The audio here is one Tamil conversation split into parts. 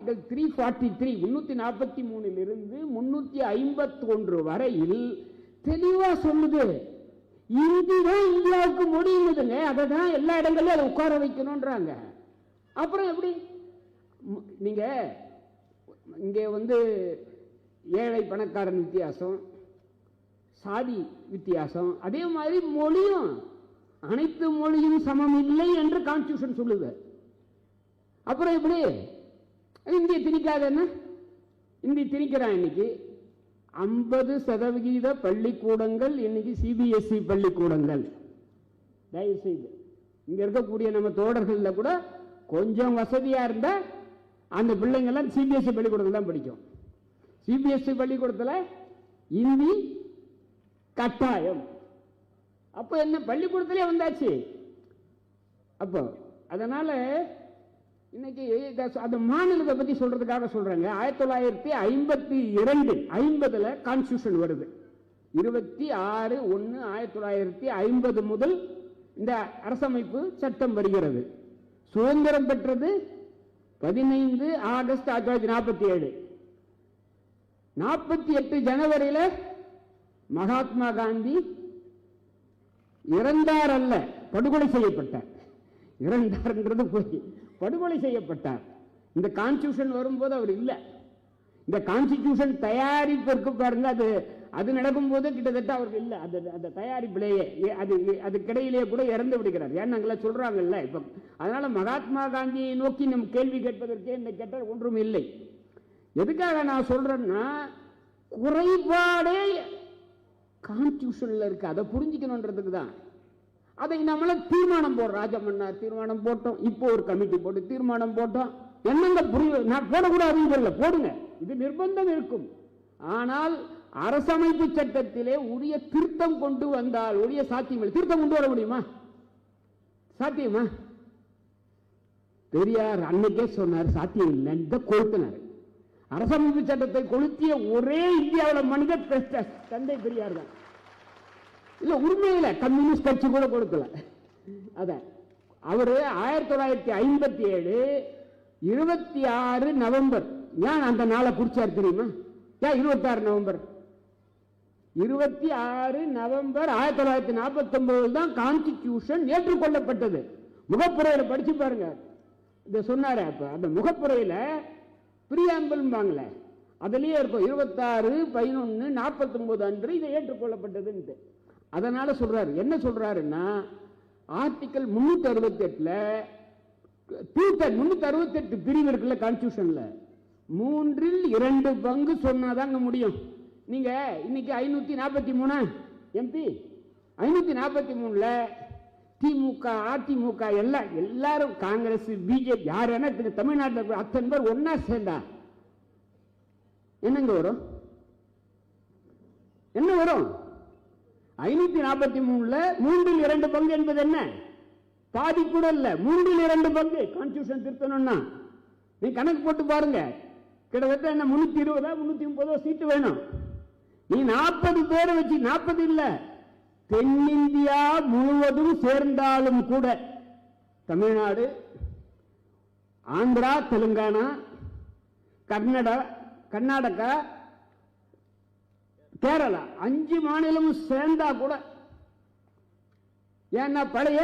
343 343 351 வரையில் தெளிவா சொல்லுது. இந்தி தான் இந்தியாவுக்கு மொழியுதுங்க. அதை தான் எல்லா இடங்களையும் அதை உட்கார வைக்கணும்ன்றாங்க. அப்புறம் எப்படி நீங்க இங்கே ஏழை பணக்காரன் வித்தியாசம், சாதி வித்தியாசம், அதே மாதிரி மொழியும் அனைத்து மொழியும் சமம் இல்லை என்று கான்ஸ்டிடியூஷன் சொல்லுது. அப்புறம் எப்படி இந்திய திணிக்காத என்ன? இந்தி திணிக்கிறான். இன்னைக்கு 50% பள்ளிக்கூடங்கள் இன்னைக்கு சிபிஎஸ்இ பள்ளிக்கூடங்கள். தயவு செய்து இங்க இருக்கக்கூடிய நம்ம தோழர்கள் கூட கொஞ்சம் வசதியா இருந்தா அந்த பிள்ளைங்கெல்லாம் சிபிஎஸ்இ பள்ளிக்கூடத்தில் தான் படிக்கும். சிபிஎஸ்இ பள்ளிக்கூடத்தில் இந்தி கட்டாயம். அப்போ என்ன பள்ளிக்கூடத்திலே வந்தாச்சு. அப்போ அதனால இன்னைக்கு அந்த மாநிலத்தை பத்தி சொல்றதுக்காக சொல்றாங்க. 1952 கான்ஸ்டிடியூஷன் வருது. 26/1/1950 முதல் இந்த அரசமைப்பு சட்டம் வருகிறது. சுதந்திரம் பெற்றது 15 ஆகஸ்ட் 1947. 48 ஜனவரியில் மகாத்மா காந்தி இறந்தார் அல்ல, படுகொலை செய்யப்பட்டார். இறந்தார்ன்றது போய் படுகொலை செய்யப்பட்டார். இந்த கான்ஸ்டிடியூஷன் வரும்போது அவர் இல்லை. இந்த கான்ஸ்டிடியூஷன் தயாரிப்பிற்கு பாருங்க, அது நடக்கும் போது கிட்டத்தட்ட அவருக்கு இல்லை. அந்த தயாரிப்பிலேயே அதுக்கிடையிலேயே கூட இறந்து விடுகிறார். ஏன்னா சொல்றாங்கல்ல இப்ப. அதனால மகாத்மா காந்தியை நோக்கி நம் கேள்வி கேட்பதற்கே இந்த கெட்ட ஒன்றும் இல்லை. எதுக்காக நான் சொல்றேன்னா, குறைபாடே கான்ஸ்டிடியூஷன்ல இருக்கு. அதை புரிஞ்சுக்கணுன்றதுக்கு தான். அதை நம்மள தீர்மானம் போடுறோம். ராஜமன்னார் தீர்மானம் போட்டோம், இப்போ ஒரு கமிட்டி போட்டு தீர்மானம் போட்டோம். என்னங்க புரிய நான் போடக்கூடாது போடுங்க, இது நிர்பந்தம் இருக்கும். ஆனால் அரசமைப்பு சட்டத்திலே உரிய திருத்தம் கொண்டு வந்தால் உரிய சாத்தியம். திருத்தம் கொண்டு வர முடியுமா? சாத்தியமா? பெரியார் அன்னைக்கே சொன்னார் சாத்தியம் இல்லை, கொளுத்தினார். அரசமைப்பு சட்டத்தை கொளுத்திய ஒரே இந்தியாவில் மனிதர் தந்தை பெரியார் தான். இல்ல உண்மையில கம்யூனிஸ்ட் கட்சி கூட கொடுக்கல. அத அவரு 1957 26 நவம்பர். ஏன் அந்த நாளை குறிச்சார் தெரியுமா? ஏன் 26 நவம்பர்? 26 நவம்பர் 1949 தான் கான்ஸ்டிடியூஷன் ஏற்றுக்கொள்ளப்பட்டது. முகப்புரையில படிச்சு பாருங்க. இத சொன்னாரு. அப்ப அந்த முகப்புரையில பிரியாம்பிள் வாங்கல, அதுலயே இருக்கும் 26/11/49 அன்று இதை ஏற்றுக்கொள்ளப்பட்டது. அதனால சொல்றாரு, என்ன சொல்றாருன்னா, ஆர்டிகல் 368 பிரிவு இருக்குல்ல கான்ஸ்டிடியூஷன்ல, 2/3 சொன்னாதாங்க முடியும். நீங்க இன்னைக்கு 543 எம்பி, 543ல திமுக அதிமுக எல்லாரும் காங்கிரஸ் பிஜேபி யார் தமிழ்நாட்டில் அத்தனை பேர் ஒன்னா சேர்ந்தா என்னங்க வரும்? என்ன வரும்? 543ல 2/3 என்பது என்ன? பாதி கூட இல்ல, 2/3 கான்ஸ்டிடியூஷன் திருத்தணும்னா நீ கணக்கு போட்டு பாருங்க. கிட்டத்தட்ட என்ன 320 330 சீட்டு வேணும். நீ 40 பேரை வச்சு, 40 இல்ல, தென்னிந்தியா முழுவதும் சேர்ந்தாலும் கூட, தமிழ்நாடு, ஆந்திரா, தெலுங்கானா, கர்நாடகா, கேரளா 5 மாநிலமும் சேர்ந்தா கூட, ஏன்னா பழைய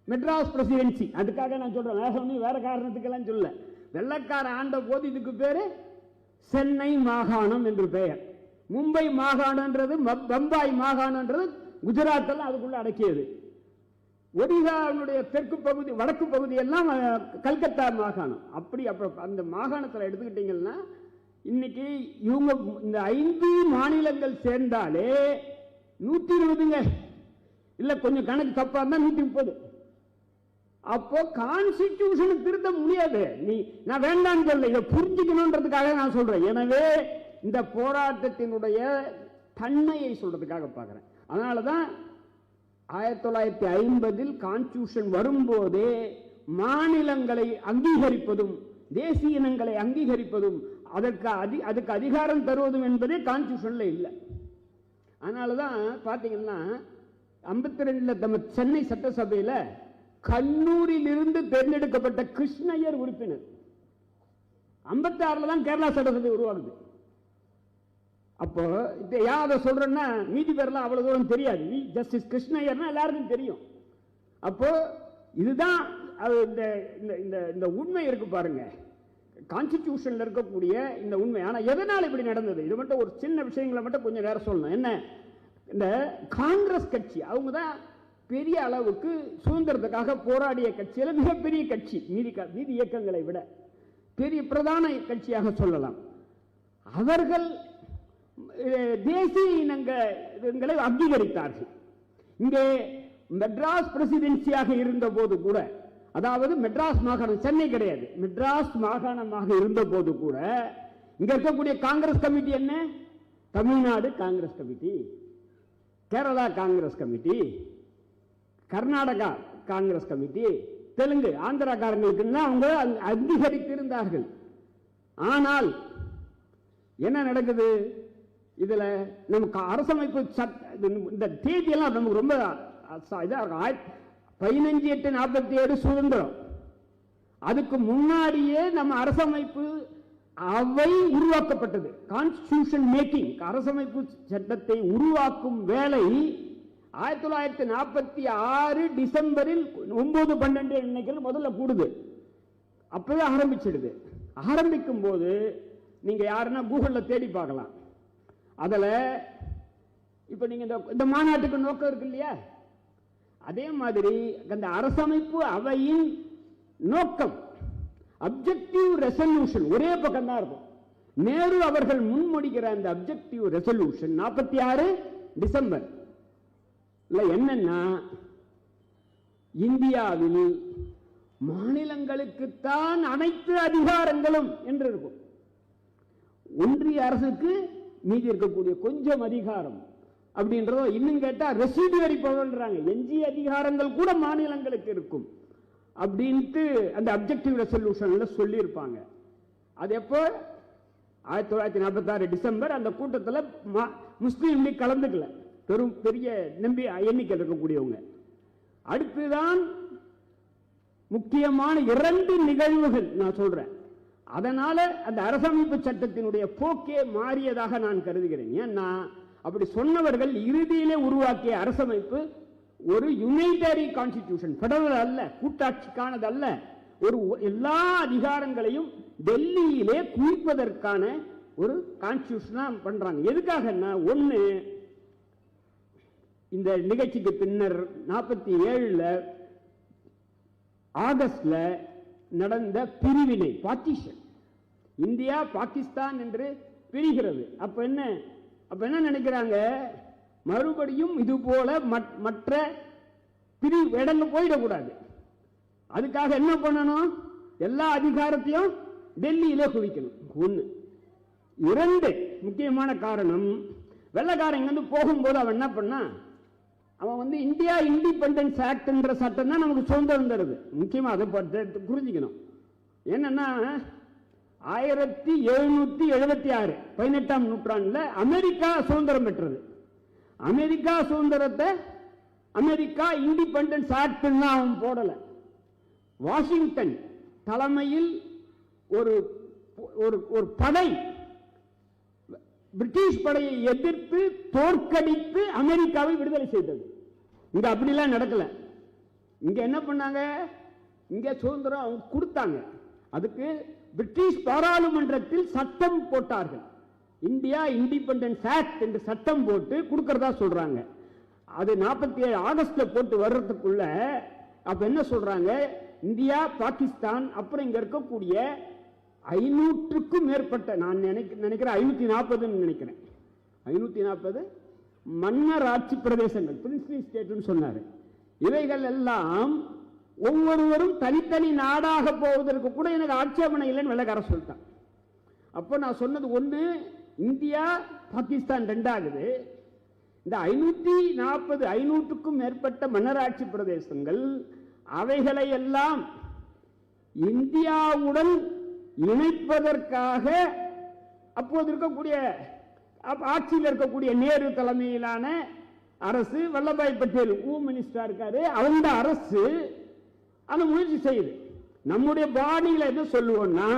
மெட்ராஸ் பிரசிடென்சி, அதுக்காக நான் சொல்றேன், வேற காரணத்துக்கெல்லாம் சொல்ல. வெள்ளக்கார ஆண்ட போது இதுக்கு பேரு சென்னை மாகாணம் என்று பெயர். மும்பை மாகாணம்ன்றது, பம்பாய் மாகாணம்ன்றது குஜராத் எல்லாம் அதுக்குள்ள அடக்கியது. ஒடிசாவுடைய தெற்கு பகுதி வடக்கு பகுதி எல்லாம் கல்கத்தா மாகாணம். அப்படி அந்த மாகாணத்தில் எடுத்துக்கிட்டீங்கன்னா இன்னைக்கு இவங்க இந்த 5 மாநிலங்கள் சேர்ந்தாலே 120ங்க, இல்ல கொஞ்சம் கணக்கு தப்பா இருந்தா 130. அப்போ கான்ஸ்டிடியூஷன் திருத்த முடியாது. நான் வேண்டாம் சொல்ல, இதை புரிஞ்சுக்கணும்ன்றதுக்காக நான் சொல்றேன். எனவே இந்த போராட்டத்தினுடைய தன்மையை சொல்றதுக்காக பார்க்கிறேன். அதனாலதான் 1950 கான்ஸ்டிடியூஷன் வரும்போதே மாநிலங்களை அங்கீகரிப்பதும் தேசிய இனங்களை அங்கீகரிப்பதும் அதுக்கு அதிகாரம் தருவதும் என்பதே கான்ஸ்டிடியூஷன்ல இல்லை. அதனாலதான் பாத்தீங்கன்னா 52 நம்ம சென்னை சட்டசபையில் கண்ணூரில் இருந்து தேர்ந்தெடுக்கப்பட்ட கிருஷ்ணய்யர் உறுப்பினர். 56 தான் கேரளா சட்டசபை உருவாகுது. அப்போ யாரை சொல்றேன்னா மீதி பேர்லாம் அவ்வளவு தூரம் தெரியாது. ஜஸ்டிஸ் கிருஷ்ணய்யர்னா எல்லாருக்கும் தெரியும். அப்போ இதுதான் இந்த உண்மை இருக்கு பாருங்க, கான்ஸ்டிடியூஷன்ல இருக்கக்கூடிய இந்த உண்மை. ஆனா எதனால இப்படி நடந்தது, இது மட்டும் ஒரு சின்ன விஷயங்களை மட்டும் கொஞ்சம் நேரம் சொல்லணும். என்ன, இந்த காங்கிரஸ் கட்சி அவங்க தான் பெரிய அளவுக்கு சுதந்திரத்துக்காக போராடிய கட்சியில மிகப்பெரிய கட்சி, நீதி இயக்கங்களை விட பெரிய பிரதான கட்சியாக சொல்லலாம். அவர்கள் தேசிய இனங்களை அங்கீகரித்தார்கள். இங்கே மெட்ராஸ் பிரசிடென்சியாக இருந்த போது கூட, அதாவது மெட்ராஸ் மாகாணம், சென்னை கிடையாது, மெட்ராஸ் மாகாணமாக இருந்த போது கூட இங்க இருக்கக்கூடிய காங்கிரஸ் கமிட்டி என்ன, Tamil Nadu Congress committee, Kerala Congress committee, Karnataka Congress committee, Telugu ஆந்திராக்காரங்களுக்கு அவங்க அங்கீகரித்திருந்தார்கள். ஆனால் என்ன நடக்குது இதுல, நமக்கு அரசமைப்பு இந்த தேதியெல்லாம் நமக்கு ரொம்ப 15/8/47 சுதந்திரம். அதுக்கு முன்னாடியே நம்ம அரசமைப்பு அவை உருவாக்கப்பட்டது. கான்ஸ்டிடியூஷன் மேக்கிங், அரசமைப்பு சட்டத்தை உருவாக்கும் வேலை 1946 டிசம்பரில் 9/12 நினைக்கிறது முதல்ல கூடுது. அப்பவே ஆரம்பிச்சிடுது. ஆரம்பிக்கும் போது நீங்க யாருன்னா கூகுள்ல தேடி பார்க்கலாம். அதுல இப்ப நீங்க இந்த மாநாட்டுக்கு நோக்கம் இருக்கு இல்லையா, அதே மாதிரி அந்த அரசமைப்பு அவையின் நோக்கம் அப்ஜெக்டிவ் ரெசல்யூஷன் ஒரே பக்கம் தான் இருக்கும். நேரு அவர்கள் முன்மொழிகிற அந்த அப்ஜெக்டிவ் ரெசல்யூஷன் 46 டிசம்பர் என்னன்னா, இந்தியாவில் மாநிலங்களுக்குத்தான் அனைத்து அதிகாரங்களும் என்று இருக்கும். ஒன்றிய அரசுக்கு மீதி இருக்கக்கூடிய கொஞ்சம் அதிகாரம் அப்படின்றதோ, இன்னும் கேட்டா ரெசிடுவரி பவர்ன்றாங்க, எஞ்சிய அதிகாரங்கள் கூட மாநிலங்களுக்கு இருக்கும் அப்படின்ட்டு அந்த அப்ஜெக்டிவ் ரெசல்யூஷன்ல சொல்லி இருப்பாங்க. அது எப்போ 1946 டிசம்பர். அந்த கூட்டத்தில் முஸ்லீம் லீக் கலந்துக்கல, பெரும் பெரிய எண்ணிக்கை இருக்கக்கூடியவங்க. அடுத்துதான் முக்கியமான 2 நிகழ்வுகள் நான் சொல்றேன். அதனால அந்த அரசமைப்பு சட்டத்தினுடைய போக்கே மாறியதாக நான் கருதுகிறேன். ஏன்னா அப்படி சொன்னவர்கள் இறுதியிலே உருவாக்கிய அரசமைப்பு ஒரு யுனைட்டரி கான்ஸ்டிடியூஷன், பெடரல் அல்ல, கூட்டாட்சிக்கானது அல்ல, ஒரு எல்லா அதிகாரங்களையும் டெல்லியிலே குவிப்பதற்கான ஒரு கான்ஸ்டிடியூஷனா பண்றாங்க. எதுக்காகன்னா, ஒண்ணு, இந்த நிகழ்ச்சிக்கு பின்னர் 47 ஆகஸ்ட்ல நடந்த பிரிவினை, பார்ட்டிஷன், இந்தியா பாகிஸ்தான் என்று பிரிகிறது. அப்ப என்ன நினைக்கிறாங்க, மறுபடியும் இது போல மற்ற பிரிவு இடங்கள் போயிடக்கூடாது. அதுக்காக என்ன பண்ணணும், எல்லா அதிகாரத்தையும் டெல்லியிலே குவிக்கணும். 1. 2 முக்கியமான காரணம், வெள்ளக்காரங்க வந்து போகும்போது அவன் என்ன பண்ணா, அவன் இந்தியா இண்டிபெண்டன்ஸ் ஆக்ட் என்ற சட்டம் தான் நமக்கு சுதந்திரம் தருது. முக்கியமா அதை புரிஞ்சுக்கணும். என்னன்னா 1776 18ஆம் நூற்றாண்டுல அமெரிக்கா சுதந்திரம் பெற்றது. அமெரிக்கா சுதந்திரத்தை அமெரிக்கா இண்டிபெண்டன்ஸ் ஆக்ட் அவன் போடல. வாஷிங்டன் தலைமையில் ஒரு படை பிரிட்டிஷ் படையை எதிர்த்து தோற்கடித்து அமெரிக்காவை விடுதலை செய்தது. இங்க அப்படிலாம் நடக்கல. இங்க என்ன பண்ணாங்க, இங்க சுதந்திரம் கொடுத்தாங்க. அதுக்கு பிரிட்டிஷ் பாராளுமன்றத்தில் சட்டம் போட்டார்கள். இந்தியா இண்டிபெண்டன்ஸ் ஆக்ட் என்று சட்டம் போட்டு கொடுக்கறதா சொல்றாங்க. அது 47 ஆகஸ்ட்ல போட்டு வர்றதுக்குள்ள அப்ப என்ன சொல்றாங்க, இந்தியா பாகிஸ்தான் அப்புறம் இங்க இருக்கக்கூடிய 500க்கும் மேற்பட்ட, நான் நினைக்கிறேன் 540 நினைக்கிறேன், 540 மன்னர் ஆட்சி பிரதேசங்கள், பிரின்ஸ்லி ஸ்டேட் சொன்னாரு. இவைகள் எல்லாம் ஒவ்வொருவரும் தனித்தனி நாடாக போவதற்கு கூட எனக்கு ஆட்சேபனை இல்லைன்னு வெள்ளக்காரன் சொல்லிட்டான். அப்போ நான் சொன்னது ஒண்ணு, இந்தியா பாகிஸ்தான் 2ஆகுது. இந்த 540 500க்கும் மேற்பட்ட மன்னராட்சி பிரதேசங்கள், அவைகளை எல்லாம் இந்தியாவுடன் இணைப்பதற்காக அப்போது இருக்கக்கூடிய ஆட்சியில் இருக்கக்கூடிய நேரு தலைமையிலான அரசு, வல்லபாய் பட்டேல் ஹோம் மினிஸ்டர் இருக்காரு, அவங்க அரசு அந்த முயற்சி செய்யுது. நம்முடைய பாடியில என்ன சொல்லுவோம்னா,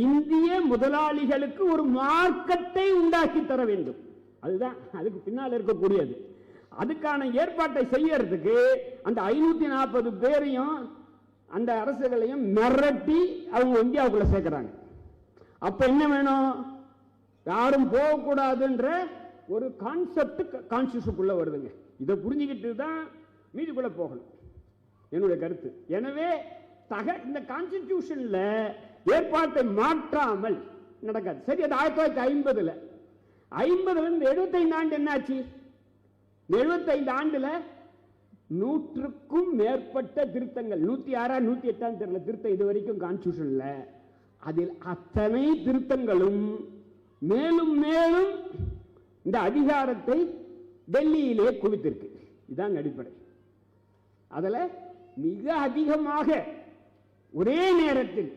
இந்திய முதலாளிகளுக்கு ஒரு மார்க்கெட்டை உண்டாக்கி தர வேண்டும். அதுதான் அதுக்கு பின்னால் இருக்கக்கூடியது. அதுக்கான ஏற்பாட்டை செய்யறதுக்கு அந்த 540 பேரையும் அந்த அரசுகளையும் மிரட்டி அவங்க இந்தியாவுக்குள்ள சேர்க்கிறாங்க. அப்ப என்ன வேணும்? யாரும் போகக்கூடாதுன்ற ஒரு கான்செப்ட் கான்ஸ்டியூஷனுக்குள்ள வருதுங்க. இதை புரிஞ்சுக்கிட்டு தான் மீதிக்குள்ள போகணும் என்னுடைய கருத்து. எனவே இந்த கான்ஸ்டிடியூஷன்ல ஏற்பாட்டை மாற்றாமல் நடக்காது. சரி, அது 1950 இருந்து 75 ஆண்டு என்னாச்சு? 75 ஆண்டுல 100க்கும் மேற்பட்ட திருத்தங்கள், 106 108 தெரியல திருத்தம் இது வரைக்கும் கான்ஸ்டிடியூஷன்ல. அதில் அத்தனை திருத்தங்களும் மேலும் மேலும் இந்த அதிகாரத்தை டெல்லியிலே குவித்திருக்கு. இதான் அடிப்படை. அதுல மிக அதிகமாக ஒரே நேரத்தில்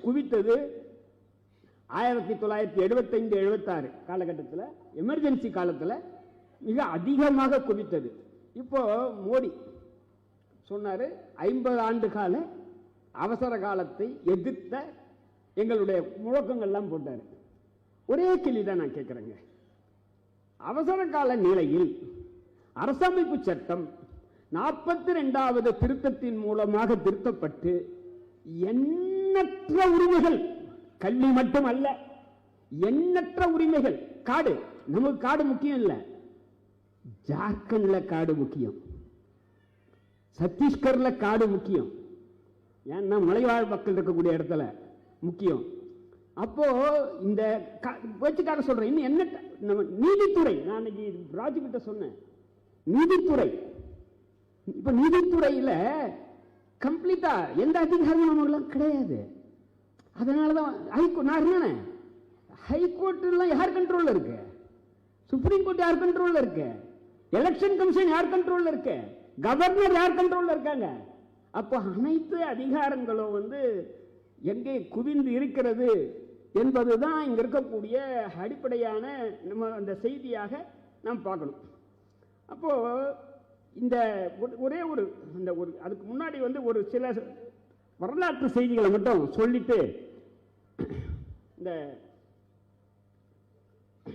குவித்தது 1975-76 காலகட்டத்தில், எமர்ஜென்சி காலத்தில் மிக அதிகமாக குவித்தது. இப்போ மோடி சொன்னாரு 50 ஆண்டு கால அவசர காலத்தை எதிர்த்த எங்களுடைய முழக்கங்கள்லாம் போட்டாரு. ஒரே கேள்வி தான் நான் கேட்கிறேங்க. அவசர கால நிலையில் அரசமைப்பு சட்டம் 42வது திருத்தத்தின் மூலமாக திருத்தப்பட்டு எண்ணற்ற உரிமைகள், கல்வி மட்டும் அல்ல, எண்ணற்ற உரிமைகள். காடு, நமக்கு காடு முக்கியம் இல்ல, ஜார்க்கண்ட்ல காடு முக்கியம், சத்தீஸ்கர்ல காடு முக்கியம், ஏன்னா மலைவாழ் மக்கள் இருக்கக்கூடிய இடத்துல முக்கியம். அப்போ இந்த வச்சுக்காக சொல்றேன். இன்னும் என்ன நீதித்துறை, நான் இன்னைக்கு ராஜுகிட்ட சொன்னேன், நீதித்துறை இப்ப நீதித்துறையில கம்ப்ளீட்டா எந்த அதிகாரமும் நமக்கு கிடையாது. அதனாலதான் ஹைகோர்ட் எல்லாம் யார் கண்ட்ரோல்ல இருக்கு? சுப்ரீம் கோர்ட் யார் கண்ட்ரோல்ல இருக்கு? எலெக்ஷன் கமிஷன் யார் கண்ட்ரோல்ல இருக்கு? கவர்னர் யார் கண்ட்ரோல்ல இருக்காங்க? அப்போ அனைத்து அதிகாரங்களும் எங்கே குவிந்து இருக்கிறது என்பதுதான் இங்க இருக்கக்கூடிய அடிப்படையான நம்ம அந்த செய்தியாக நாம் பார்க்கணும். அப்போ இந்த ஒரே ஒரு அதுக்கு முன்னாடி ஒரு சில வரலாற்று செய்திகளை மட்டும் சொல்லிட்டு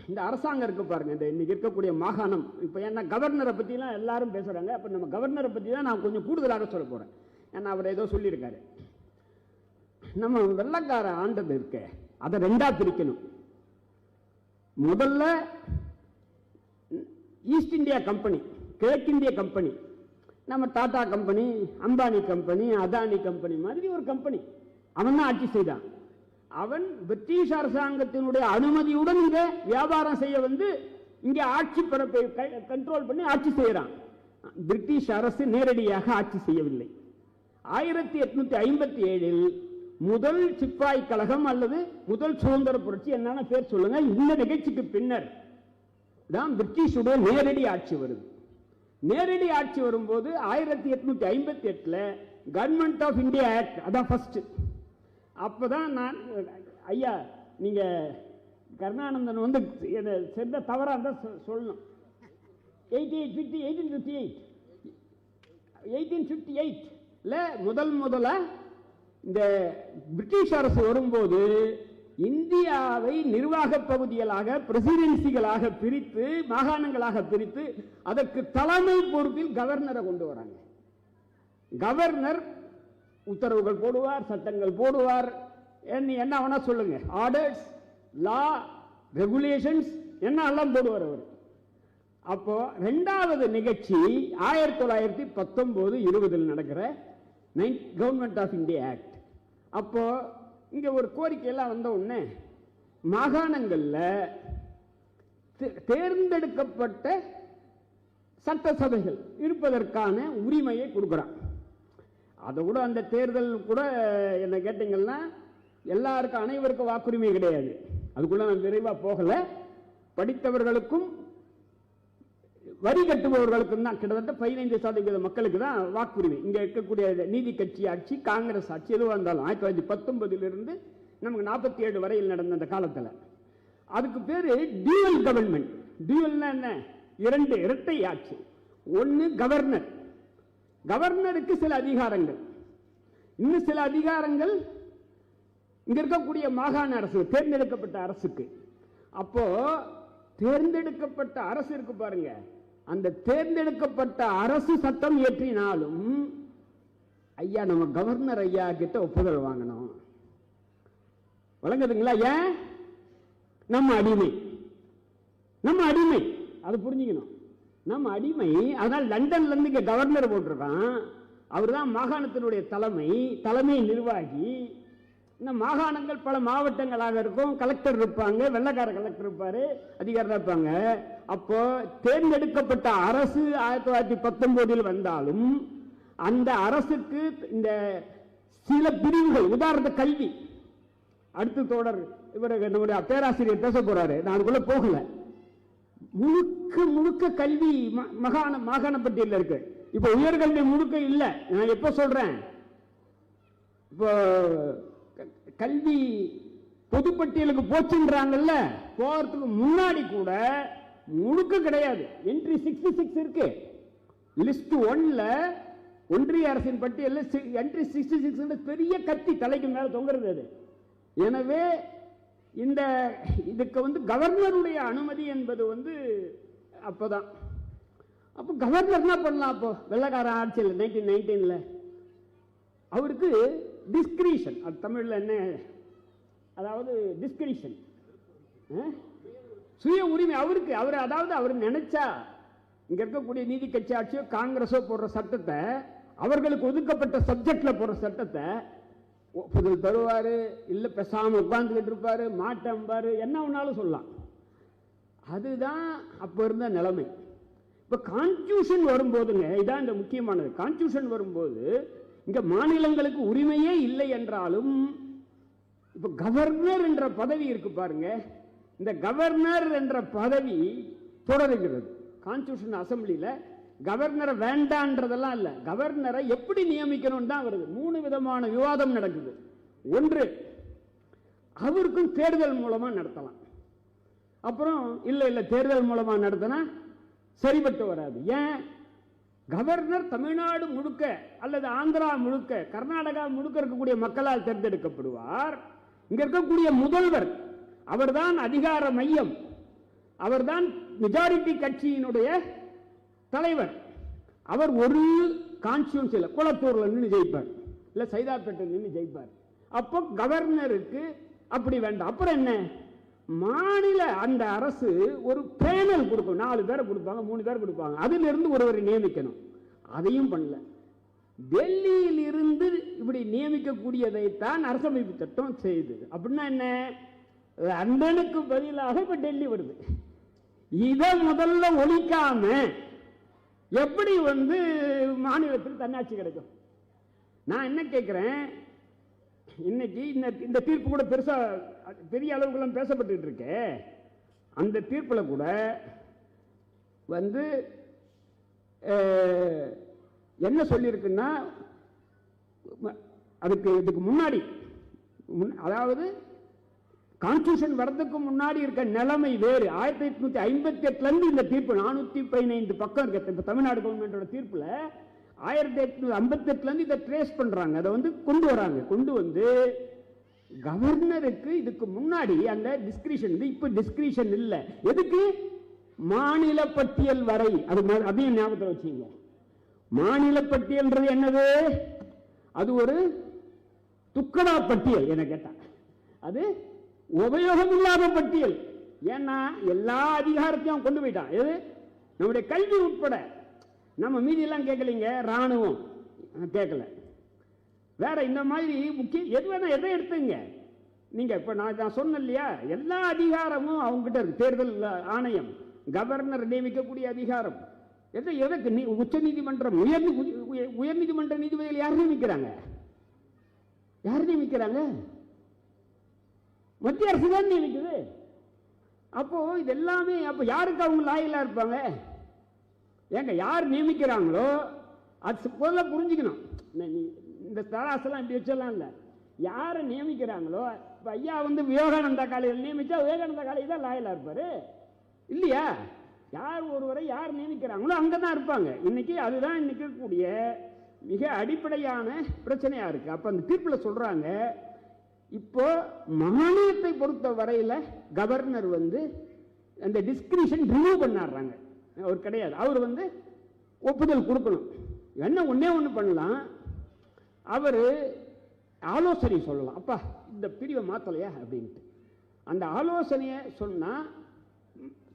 இந்த அரசாங்கம் இருக்கு பாருங்க, இந்த இன்னைக்கு இருக்கக்கூடிய மாகாணம். இப்ப என்ன கவர்னரை பத்தி எல்லாம் எல்லாரும் பேசுறாங்க. அப்ப நம்ம கவர்னரை பத்தி தான் நான் கொஞ்சம் கூடுதலாக சொல்ல போறேன். ஏன்னா அவர் ஏதோ சொல்லியிருக்காரு. நம்ம வெள்ளக்கார ஆண்டது இருக்க, அதை ரெண்டா பிரிக்கணும். முதல்ல ஈஸ்ட் இந்தியா கம்பெனி, கிழக்கிந்திய கம்பெனி, நம்ம Tata company, Ambani company, Adani company மாதிரி ஒரு கம்பெனி. அவன் தான் ஆட்சி செய்தான். அவன் பிரிட்டிஷ் அரசாங்கத்தினுடைய அனுமதியுடன் இங்க வியாபாரம் செய்ய இங்க ஆட்சி பரப்பை கண்ட்ரோல் பண்ணி ஆட்சி செய்யறான். பிரிட்டிஷ் அரசு நேரடியாக ஆட்சி செய்யவில்லை. 1857 முதல் சிப்பாய் கழகம் அல்லது முதல் சுதந்திர புரட்சி, என்னன்னு பேர் சொல்லுங்க, இந்த நிகழ்ச்சிக்கு பின்னர் தான் பிரிட்டிஷுடைய நேரடி ஆட்சி வருது. நேரடி ஆட்சி வரும்போது 1858 கவர்மெண்ட் ஆஃப் இந்தியா ஆக்ட், அதான் ஃபர்ஸ்ட். அப்பதான் நான் ஐயா நீங்க கருணானந்தன் செஞ்ச தவறா இருந்தா சொல்லணும். 1858 முதல்ல இந்த பிரிட்டிஷ் அரசு வரும்போது இந்தியாவை நிர்வாக பகுதிகளாக, பிரசிடென்சிகளாக பிரித்து, மாகாணங்களாக பிரித்து, அதற்கு தலைமை பொறுப்பில் கவர்னரை கொண்டு வராங்க. கவர்னர் உத்தரவுகள் போடுவார், சட்டங்கள் போடுவார், என்ன வேணா சொல்லுங்க, ஆர்டர்ஸ், லா, ரெகுலேஷன்ஸ் என்ன எல்லாம் போடுவார் அவர். அப்போ இரண்டாவது நிகழ்ச்சி 1919-20 நடக்கிற கவர்மெண்ட் ஆஃப் இந்தியா ஆக்ட். அப்போ இங்க ஒரு கோரிக்கை எல்லாம் வந்த உடனே மாகாணங்கள்ல தேர்ந்தெடுக்கப்பட்ட சட்டசபைகள் இருப்பதற்கான உரிமையை கொடுக்கிறான். அதை கூட அந்த தேர்தல் கூட என்ன கேட்டீங்கன்னா எல்லாருக்கும் அனைவருக்கும் வாக்குரிமை கிடையாது. அதுக்குள்ள நான் விரைவா போகல. படித்தவர்களுக்கும் வரி கட்டுபவர்களுக்கும் தான் கிட்டத்தட்ட 15% மக்களுக்கு தான் வாக்குரிமை. இங்க இருக்கக்கூடிய நீதி கட்சி ஆட்சி, காங்கிரஸ் ஆட்சி எதுவாக இருந்தாலும் 1919 நமக்கு 47 வரையில் நடந்த அந்த காலத்தில் அதுக்கு பேரு டியூவல் கவர்மெண்ட். டியூவல்னா என்ன? இரட்டை ஆட்சி. ஒன்னு கவர்னர், கவர்னருக்கு சில அதிகாரங்கள், இன்னும் சில அதிகாரங்கள் இங்க இருக்கக்கூடிய மாகாண அரசு, தேர்ந்தெடுக்கப்பட்ட அரசுக்கு. அப்போ தேர்ந்தெடுக்கப்பட்ட அரசு இருக்கு பாருங்க, அந்த தேர்ந்தெடுக்கப்பட்ட அரசு சட்டம் இயற்றினாலும் ஐயா நம்ம கவர்னர் ஐயா கிட்ட ஒப்புதல் வாங்கணும். வழங்குதுங்களா? ஏன்? நம்ம அடிமை, நம்ம அடிமை, அதை புரிஞ்சுக்கணும். நம்ம அடிமை. அதனால் லண்டன்ல இருந்து இங்க கவர்னர் போட்டிருக்கான். அவர் தான் மாகாணத்தினுடைய தலைமை நிர்வாகி. இந்த மாகாணங்கள் பல மாவட்டங்களாக இருக்கும். கலெக்டர் இருப்பாங்க, வெள்ளக்கார கலெக்டர் இருப்பாரு, அதிகாரம் இருப்பாங்க. அப்போ தேர்ந்தெடுக்கப்பட்ட அரசு 1919 வந்தாலும் அந்த அரசுக்கு இந்த சில பிரிவுகள், உதாரண கல்வி, அடுத்து தொடர் இவர் நம்முடைய பேராசிரியர் பேச போறாரு, நான் அதுக்குள்ள போகல. முழுக்க கல்வி மாகாண பட்டியலில் இருக்கு. இப்ப உயர்கல்வி முழுக்க இல்ல. நான் எப்ப சொல்றேன், இப்போ கல்வி பொதுப்பட்டியலுக்கு போச்சுன்றாங்கல்ல, போறதுக்கு முன்னாடி கூட முழுக்க கிடையாது. என்ட்ரி 66 இருக்கு. லிஸ்ட் 1ல ஒன்றிய அரசின் பட்டியலில் என்ட்ரி 66 பெரிய கத்தி தலைக்கு மேல தொங்குறது அது. எனவே இந்த இதுக்கு கவர்னருடைய அனுமதி என்பது அப்பதான். அப்போ கவர்னர் என்ன பண்ணலாம்? அப்போ வெள்ளக்கார ஆட்சியில் 1919 அவருக்கு டிஸ்கிரிஷன், அது தமிழ்ல என்ன, அதாவது டிஸ்கிரிஷன், சுய உரிமை அவருக்கு. அவர் நினைச்சா இங்க இருக்கக்கூடிய நீதி கட்சி ஆட்சியோ காங்கிரஸோ போடுற சட்டத்தை, அவர்களுக்கு ஒதுக்கப்பட்ட சப்ஜெக்ட்ல போடுற சட்டத்தை ஒப்புதல் தருவாரு, இல்ல பேசாம உட்கார்ந்துகிட்டு இருப்பாரு, மாட்டம்பாரு, என்ன வேணாலும் சொல்லலாம். அதுதான் அப்ப இருந்த நிலைமை. இப்ப கான்ஸ்டிடியூஷன் வரும்போதுங்க, இதான் இந்த முக்கியமானது. கான்ஸ்டிடியூஷன் வரும்போது இங்க மாநிலங்களுக்கு உரிமையே இல்லை என்றாலும் இப்ப கவர்னர் என்ற பதவி இருக்கு பாருங்க, இந்த கவர்னர் என்ற பதவி தொடருகிறது. கான்ஸ்டிடியூஷன் அசம்பிளியில கவர்னரை வேண்டான்றதெல்லாம் இல்ல, கவர்னரை எப்படி நியமிக்கணும் தான் வருது. 3 விதமான விவாதம் நடக்குது. ஒன்று, அவருக்கும் தேர்தல் மூலமா நடத்தலாம். அப்புறம் இல்ல தேர்தல் மூலமா நடத்தினா சரிபட்டு வராது. ஏன்? கவர்னர் தமிழ்நாடு முழுக்க அல்லது ஆந்திரா முழுக்க, கர்நாடகா முழுக்க இருக்கக்கூடிய மக்களால் தேர்ந்தெடுக்கப்படுவார். இங்க இருக்கக்கூடிய முதல்வர் அவர்தான் அதிகார மையம், அவர்தான் மெஜாரிட்டி கட்சியினுடைய தலைவர். அவர் ஒரு கான்ஸ்டிடியூன்சில குளத்தூர்ல நின்று ஜெயிப்பார், இல்ல சைதாப்பேட்டை நின்று ஜெயிப்பார். அப்போ கவர்னருக்கு அப்படி வேண்டாம். அப்புறம் என்ன, மாநில அந்த அரசு ஒரு பேனல் கொடுக்கும், 4 பேரை கொடுப்பாங்க, 3 பேர் கொடுப்பாங்க, அதில் இருந்து ஒருவரை நியமிக்கணும். அதையும் பண்ணல. டெல்லியில் இருந்து இப்படி நியமிக்கக்கூடியதைத்தான் அரசமைப்பு சட்டம் செய்யுது. அப்படின்னா என்ன, லண்டனுக்கு பதிலாக இப்ப டெல்லி வருது. இதை முதல்ல ஒழிக்காம எப்படி மாநிலத்தில் தன்னாட்சி கிடைக்கும்? நான் என்ன கேட்கிறேன், இன்னைக்கு இந்த தீர்ப்பு கூட பெருசா பெரிய அளவுக்குலாம் பேசப்பட்டு இருக்கு. அந்த தீர்ப்புல கூட என்ன சொல்லியிருக்குன்னா, இதுக்கு முன்னாடி, அதாவது கான்ஸ்டிடியூஷன் வரதுக்கு முன்னாடி இருக்க நிலைமை வேறு. 1858 இருந்து இந்த தீர்ப்பு 415 பக்கம் இருக்கு. தமிழ்நாடு கவர்மெண்டோட தீர்ப்புல 1858 இருந்து இதை ட்ரேஸ் பண்றாங்க, அதை கொண்டு வராங்க. கொண்டு கவர்னருக்கு இதுக்கு முன்னாடி அந்த டிஸ்கிரிஷன், இப்ப டிஸ்கிரிஷன் இல்ல. எதுக்கு? மாநில பட்டியல் வரை. அதையும் ஞாபகத்தில் வச்சுங்க. மாநில பட்டியல்ன்றது என்னது? அது ஒரு துக்கடா பட்டியல். என்ன கேட்டா அது உபயோகம் இல்லாத பட்டியல். ஏன்னா எல்லா அதிகாரத்தையும் கொண்டு போயிட்டான். எது? நம்முடைய கல்வி உட்பட. நம்ம மீதி எல்லாம் கேட்கலீங்க, ராணுவம் கேட்கல, வேற இந்த மாதிரி முக்கிய எது வேணா எதை எடுத்துங்க நீங்க. இப்ப நான் சொன்ன இல்லையா, எல்லா அதிகாரமும் அவங்க கிட்ட இருக்கு. தேர்தல் ஆணையம், கவர்னர் நியமிக்கக்கூடிய அதிகாரம், எதற்கு உச்ச நீதிமன்றம், உயர்நீதிமன்ற நீதிபதிகள் யார் நியமிக்கிறாங்க? யார் நியமிக்கிறாங்க? மத்திய அரசு தான் நியமிக்குது. அப்போ இது எல்லாமே அப்ப யாருக்கு அவங்க லாயலா இருப்பாங்க? ஏங்க, யார் நியமிக்கிறாங்களோ அது முதல்ல புரிஞ்சுக்கணும். இந்த தராசெல்லாம் இப்படி வச்செல்லாம் இல்லை. யாரை நியமிக்கிறாங்களோ, இப்போ ஐயா விவேகானந்தா காலேஜில் நியமிச்சா விவேகானந்தா காலேஜ் தான் லாயலா இருப்பாரு இல்லையா? யார் ஒருவரை யார் நியமிக்கிறாங்களோ அங்கே தான் இருப்பாங்க. இன்னைக்கு அதுதான் இன்னைக்கு இருக்கக்கூடிய மிக அடிப்படையான பிரச்சனையா இருக்கு. அப்ப அந்த தீர்ப்புல சொல்றாங்க, இப்போ மாநிலத்தை பொறுத்த வரையில கவர்னர் அந்த டிஸ்கிரிஷன் ரிமூவ் பண்ணாடுறாங்க. அவர் கிடையாது, அவர் ஒப்புதல் கொடுக்கணும். என்ன ஒன்னே ஒன்று பண்ணலாம், அவர் ஆலோசனை சொல்லலாம். அப்பா இந்த பிரிவை மாத்தலையா அப்படின்ட்டு அந்த ஆலோசனையை சொன்னா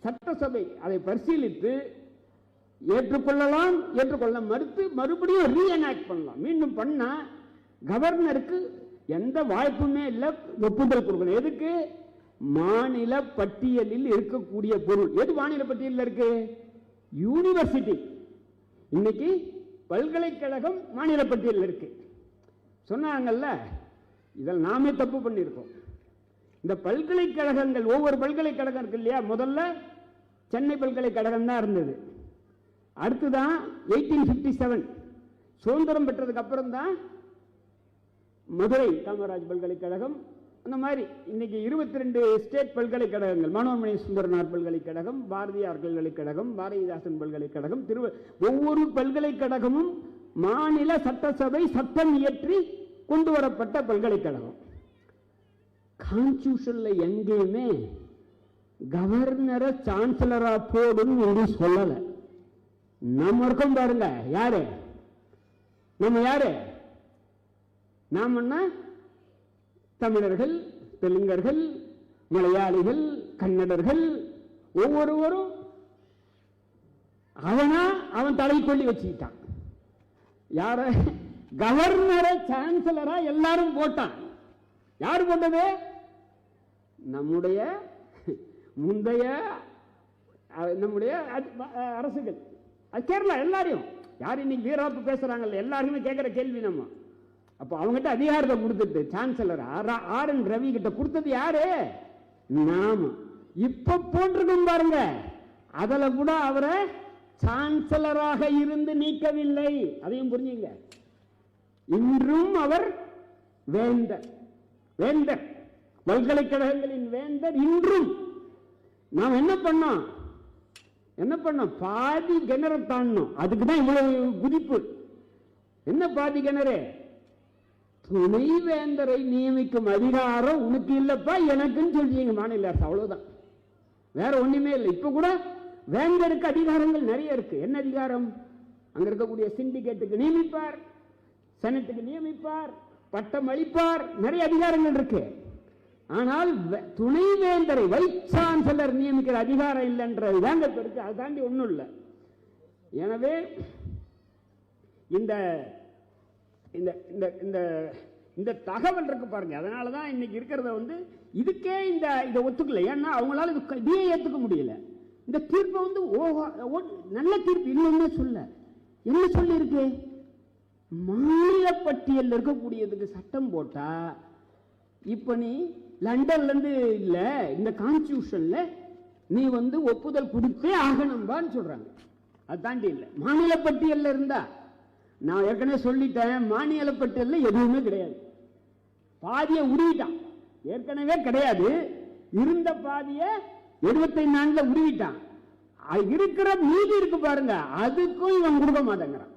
சட்டசபை அதை பரிசீலித்து ஏற்றுக்கொள்ளலாம், ஏற்றுக்கொள்ள மறுத்து மறுபடியும் ரீஎனாக்ட் பண்ணலாம். மீண்டும் பண்ணா கவர்னருக்கு எந்த வாய்ப்புமே இல்லை, ஒப்புதல் கொடுக்கணும். எதுக்கு? மாநில பட்டியலில் இருக்கக்கூடிய பொருள். எது மாநில பட்டியலில் இருக்கு? யூனிவர்சிட்டி. இன்னைக்கு பல்கலைக்கழகம் மாநில பட்டியலில் இருக்கு சொன்னாங்கல்ல. இதில் நாமே தப்பு பண்ணியிருக்கோம். இந்த பல்கலைக்கழகங்கள், ஒவ்வொரு பல்கலைக்கழகம் இருக்கு இல்லையா, முதல்ல சென்னை பல்கலைக்கழகம் தான் இருந்தது. அடுத்துதான் 1857 சுதந்திரம் பெற்றதுக்கு அப்புறம் தான் மதுரை காமராஜ் பல்கலைக்கழகம். அந்த மாதிரி இன்னைக்கு 22 ஸ்டேட் பல்கலைக்கழகங்கள், மனோன்மணி சுந்தரனார் பல்கலைக்கழகம், பாரதியார் பல்கலைக்கழகம், பாரதிதாசன் பல்கலைக்கழகம், ஒவ்வொரு பல்கலைக்கழகமும் மாநில சட்டசபை சட்டம் இயற்றி கொண்டு வரப்பட்ட பல்கலைக்கழகம். கான்ஸ்டிடியூஷன்ல எங்கேயுமே கவர்னரை சான்சலரா போடும் என்று சொல்லல. நம்ம இருக்கோம் பாருங்க, யாரு நம்ம? யாரு நாமன்னா? தமிழர்கள், தெலுங்கர்கள், மலையாளிகள், கன்னடர்கள், ஒவ்வொருவரும் அவன் தலை கொள்ளி வச்சுக்கிட்டான். யார? கவர்னரை சான்சலரா எல்லாரும் போட்டான். யாரு போட்டது? நம்முடைய முந்தைய நம்முடைய அரசுகள். கேரளா எல்லாரையும். யார் இன்னைக்கு வீராப்பு பேசுறாங்கல்ல, எல்லாருமே கேட்கிற கேள்வி நம்ம. அப்போ அவங்ககிட்ட அதிகாரத்தை கொடுத்துட்டு சான்சலர் RN ரவி கிட்ட கொடுத்தது யாரு? நாம. இப்ப போட்டிருக்கோம் பாருங்க, அதுல கூட அவரை சான்சலராக இருந்து நீக்கவில்லை. அதையும் புரிஞ்சுங்க. இன்றும் அவர் வேந்தர். வேந்தர், பல்கலைக்கழகங்களின் வேந்தர். இன்றும் நாம் என்ன பண்ணோம்? பாதி கிணறு தாண்டணும். அதுக்கு தான் இவ்வளவு குதிப்பு. என்ன பாதி கிணறு? துணைவேந்தரை நியமிக்கும் அதிகாரம் உனக்கு இல்லப்பா, எனக்குன்னு சொல்றீங்க மாநில அரசு. அவ்வளவுதான், வேற ஒண்ணுமே இல்லை. இப்ப கூட வேந்தருக்கு அதிகாரங்கள் நிறைய இருக்கு. என்ன அதிகாரம்? அங்க இருக்கக்கூடிய சிண்டிகேட்டுக்கு நியமிப்பார், செனட்டுக்கு நியமிப்பார், பட்டம் அளிப்பார், நிறைய அதிகாரங்கள் இருக்கு. ஆனால் துணைவேந்தரை வைஸ் சான்சலர் நியமிக்கிற அதிகாரம் இல்லைன்றது தாங்க இருக்கு. அது தாண்டி ஒன்றும் இல்லை. எனவே இந்த இந்த தகவல் இருக்கு பாருங்க. அதனால தான் இன்னைக்கு இருக்கிறத இதுக்கே இதை ஒத்துக்கல. ஏன்னா அவங்களால இதையே ஏற்றுக்க முடியல. இந்த தீர்ப்பை நல்ல தீர்ப்பு இல்லைன்னு சொல்ல. என்ன சொல்லி இருக்கு? மாநில பட்டியல் இருக்கக்கூடியதுக்கு சட்டம் போட்டா, இப்ப நீ லண்டன்ல இருந்து இல்ல, இந்த கான்ஸ்டிடியூஷன்ல நீ ஒப்புதல் கொடுத்தே ஆகணும்பான்னு சொல்றாங்க. அது தாண்டி இல்லை. மாநில பட்டியல்ல இருந்தா, நான் ஏற்கனவே சொல்லிட்டேன், மாநில பட்டியல்ல எதுவுமே கிடையாது. பாதியை உருவிட்டான். ஏற்கனவே கிடையாது, இருந்த பாதியை 74 உருவிட்டான். இருக்கிற மீதி இருக்கு பாருங்க, அதுக்கும் இவன் கொடுக்க மாட்டேங்கிறான்.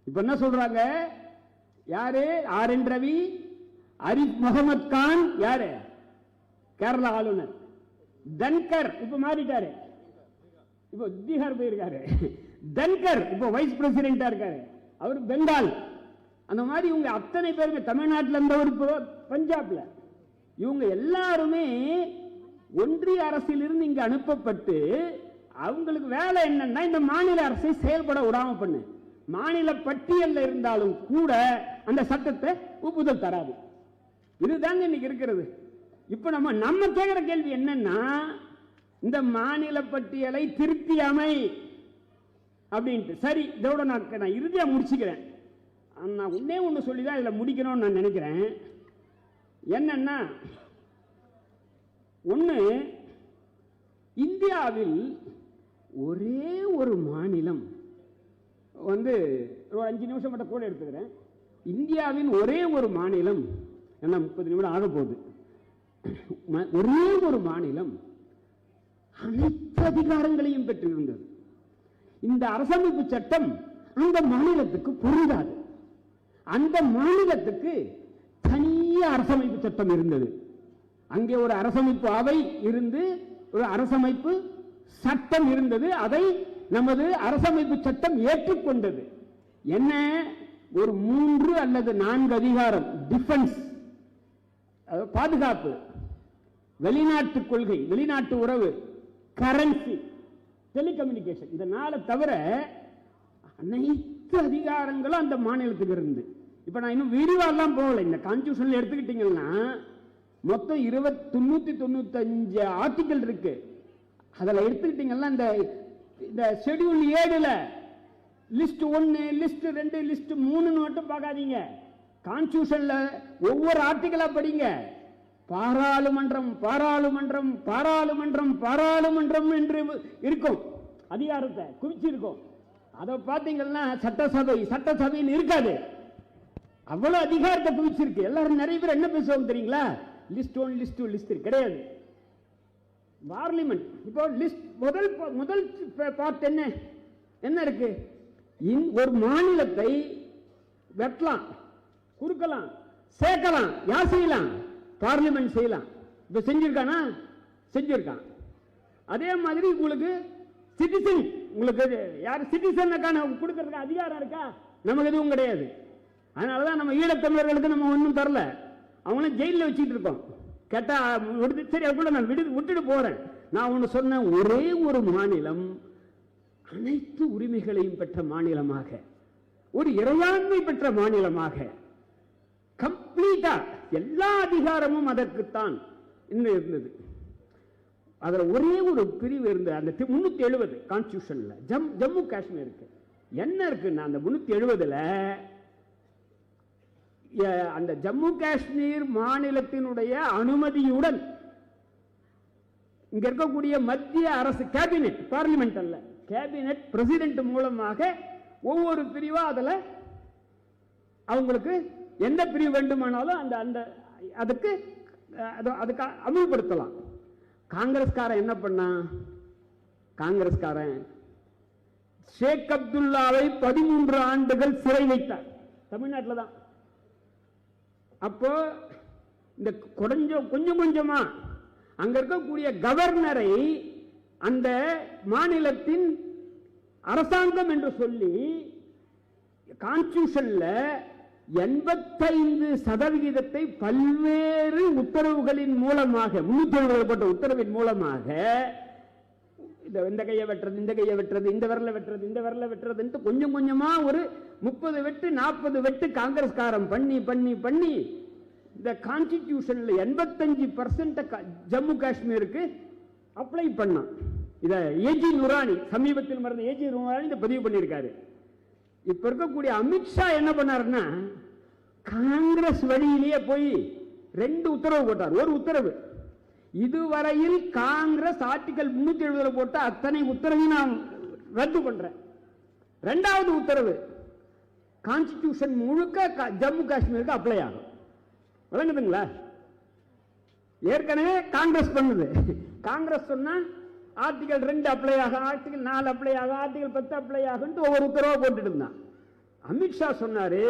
இப்ப என்ன சொல்றாங்க? யாரு? RN ரவி, அரிஃப் முகமது கான், யாரு? கேரளா ஆளுநர். தன்கர் இப்ப மாறிட்டாரு, இப்ப பீகார் போயிருக்காரு. தன்கர் இப்ப வைஸ் பிரசிடென்டா இருக்காரு, அவர் பெங்கால். அந்த மாதிரி இவங்க அத்தனை பேருமே, தமிழ்நாட்டில் இருந்தவர் பஞ்சாப்ல, இவங்க எல்லாருமே ஒன்றிய அரசிலிருந்து இங்க அனுப்பப்பட்டு, அவங்களுக்கு வேலை என்னன்னா இந்த மாநில அரசை செயல்பட விடாம பண்ணு. மாநில பட்டியல்ல இருந்தாலும் கூட அந்த சட்டத்தை ஒப்புதல் தராது. இதுதாங்க இன்னைக்கு இருக்கிறது. இப்ப நம்ம கேட்கிற கேள்வி என்னன்னா, இந்த மாநில பட்டியலை திருத்தி அமை அப்படின்ட்டு. சரி, இதோட நான் இறுதியா முடிச்சுக்கிறேன். நான் ஒன்னே ஒன்று சொல்லிதான் இதுல முடிக்கணும்னு நான் நினைக்கிறேன். என்னன்னா, ஒண்ணு, இந்தியாவில் ஒரே ஒரு மாநிலம் ஒரு 5 நிமிஷம் மட்டும் கூட எடுத்துக்கிறேன். இந்தியாவின் ஒரே ஒரு மாநிலம், என்ன 30 நிமிடம் ஆக போகுது, ஒரே ஒரு மாநிலம் அனைத்து அதிகாரங்களையும் பெற்றிருந்தது. இந்த அரசமைப்பு சட்டம் அந்த மாநிலத்துக்கு பொருந்தாது. அந்த மாநிலத்துக்கு தனி பெரிய அரசமைப்பு சட்டம் இருந்தது. அங்கே ஒரு அரசமைப்பு அவை இருந்து ஒரு அரசமைப்பு சட்டம் இருந்தது. அதை நமது அரசமைப்பு சட்டம் ஏற்றுக்கொண்டது. என்ன, ஒரு 3 அல்லது 4 அதிகாரம், டிஃபென்ஸ் பாதுகாப்பு, வெளிநாட்டு கொள்கை, வெளிநாட்டு உறவு, கரன்சி, டெலிகம்யூனிகேஷன், இந்த 4 தவிர அனைத்து அதிகாரங்களும் அந்த மாநிலத்துக்கு இருந்து. இப்ப நான் இன்னும் விரிவாலாம் போகல. இந்த கான்ஸ்டிடியூஷன்ல எடுத்துக்கிட்டீங்கன்னா மொத்தம் 395 ஆர்டிகல் இருக்கு. அதில் எடுத்துக்கிட்டீங்கன்னா இந்த ஷெட்யூல் 7ல லிஸ்ட் 1, லிஸ்ட் 2, லிஸ்ட் 3 மட்டும் பார்க்காதீங்க. கான்ஸ்டிடியூஷன்ல ஒவ்வொரு ஆர்டிகலா படிங்க. பாராளுமன்றம் பாராளுமன்றம் பாராளுமன்றம் பாராளுமன்றம் என்று இருக்கும், அதிகாரத்தை குவிச்சிருக்கும். அதை பார்த்தீங்கன்னா சட்டசபை சட்டசபைன்னு இருக்காது, அவ்வளவு அதிகாரத்தை குவிச்சிருக்கு. எல்லாரும் நிறைய பேர் என்ன பேசுவாங்க தெரியுங்களா, லிஸ்ட் 1, லிஸ்ட் 2, லிஸ்ட் 3 கிடையாது. பார்லிமெண்ட் இப்போ லிஸ்ட் முதல் பார்ட் என்ன இருக்கு, ஒரு மாநிலத்தை வெட்டலாம், குறுக்கலாம், சேர்க்கலாம். யார் செய்யலாம்? பார்லிமெண்ட் செய்யலாம். இப்ப செஞ்சிருக்கானா? செஞ்சிருக்கான். அதே மாதிரி உங்களுக்கு சிட்டிசன், உங்களுக்கு யார் சிட்டிசனுக்கான கொடுக்கறதுக்கு அதிகாரம் இருக்கா? நமக்கு எதுவும் கிடையாது. அதனாலதான் நம்ம ஈழத்தமிழர்களுக்கு நம்ம ஒன்றும் தரல, அவங்களும் ஜெயிலில் வச்சுட்டு இருக்கோம். கேட்டா சரி, அதுக்குள்ள நான் விட்டுட்டு போறேன். நான் ஒன்று சொன்னேன், ஒரே ஒரு மாநிலம் அனைத்து உரிமைகளையும் பெற்ற மாநிலமாக, ஒரு இறையாண்மை பெற்ற மாநிலமாக, கம்ப்ளீட்டா எல்லா அதிகாரமும் அதற்குத்தான் இருந்தது. அதுல ஒரே ஒரு பிரிவு இருந்தது, அந்த 370 கான்ஸ்டிடியூஷன்ல ஜம்மு காஷ்மீருக்கு என்ன இருக்குன்னா, அந்த 370ல அந்த ஜம்மு காஷ்மீர் மாநிலத்தினுடைய அனுமதியுடன் இங்க இருக்கக்கூடிய மத்திய அரசு கேபினெட், பார்லிமெண்ட் அல்ல, கேபினெட் பிரசிடென்ட் மூலமாக ஒவ்வொரு பிரிவா அதுல அவங்களுக்கு எந்த பிரிவு வேண்டுமானாலும் அந்த அதுக்கு அமல்படுத்தலாம். காங்கிரஸ்காரன் என்ன பண்ணா, காங்கிரஸ்காரன் ஷேக் அப்துல்லாவை 13 ஆண்டுகள் சிறை வைத்தார், தமிழ்நாட்டில் தான். அப்போ இந்த கொஞ்சம் கொஞ்சமா அங்க இருக்கக்கூடிய கவர்னரை அந்த மாநிலத்தின் அரசாங்கம் என்று சொல்லி கான்ஸ்டிடியூஷன்ல 85% பல்வேறு உத்தரவுகளின் மூலமாக, 370 போட்ட உத்தரவின் மூலமாக இந்த கையை வெட்டுறது, இந்த கையை வெட்டுறது, இந்த விரல வெட்டுறது, இந்த விரல வெட்டுறது கொஞ்சம் கொஞ்சமா ஒரு 30 வெட்டு 40 வெட்டு காங்கிரஸ்காரன் பண்ணி பண்ணி பண்ணி இந்த கான்ஸ்டிடியூஷன்ல 85% ஜம்மு காஷ்மீருக்கு அப்ளை பண்ணான். இத ஏஜி நூரானி, சமீபத்தில் மறந்த ஏஜி நூரானி இதை பதிவு பண்ணியிருக்காரு. இப்ப இருக்கக்கூடிய அமித்ஷா என்ன பண்ணாருன்னா, காங்கிரஸ் வழியிலேயே போய் 2 உத்தரவு போட்டார். ஒரு உத்தரவு, இதுவரையில் காங்கிரஸ் ஆர்டிகல் 370 போட்ட அத்தனை உத்தரவையும் நான் ரத்து பண்றேன். 2வது உத்தரவு, கான்ஸ்டிடியூஷன் முழுக்க ஜம்மு காஷ்மீருக்கு அப்ளை ஆகும். விளங்குதுங்களா? ஏற்கனவே காங்கிரஸ் பண்ணுது. காங்கிரஸ் சொன்னா ஆர்டிகல் 2 அப்ளை ஆகும், ஆர்டிகல் 4 அப்ளை ஆகும், ஆர்டிகல் 10 அப்ளை ஆகும், ஒவ்வொரு உத்தரவா போட்டுட்டு இருந்தான். அமித்ஷா சொன்னாரு,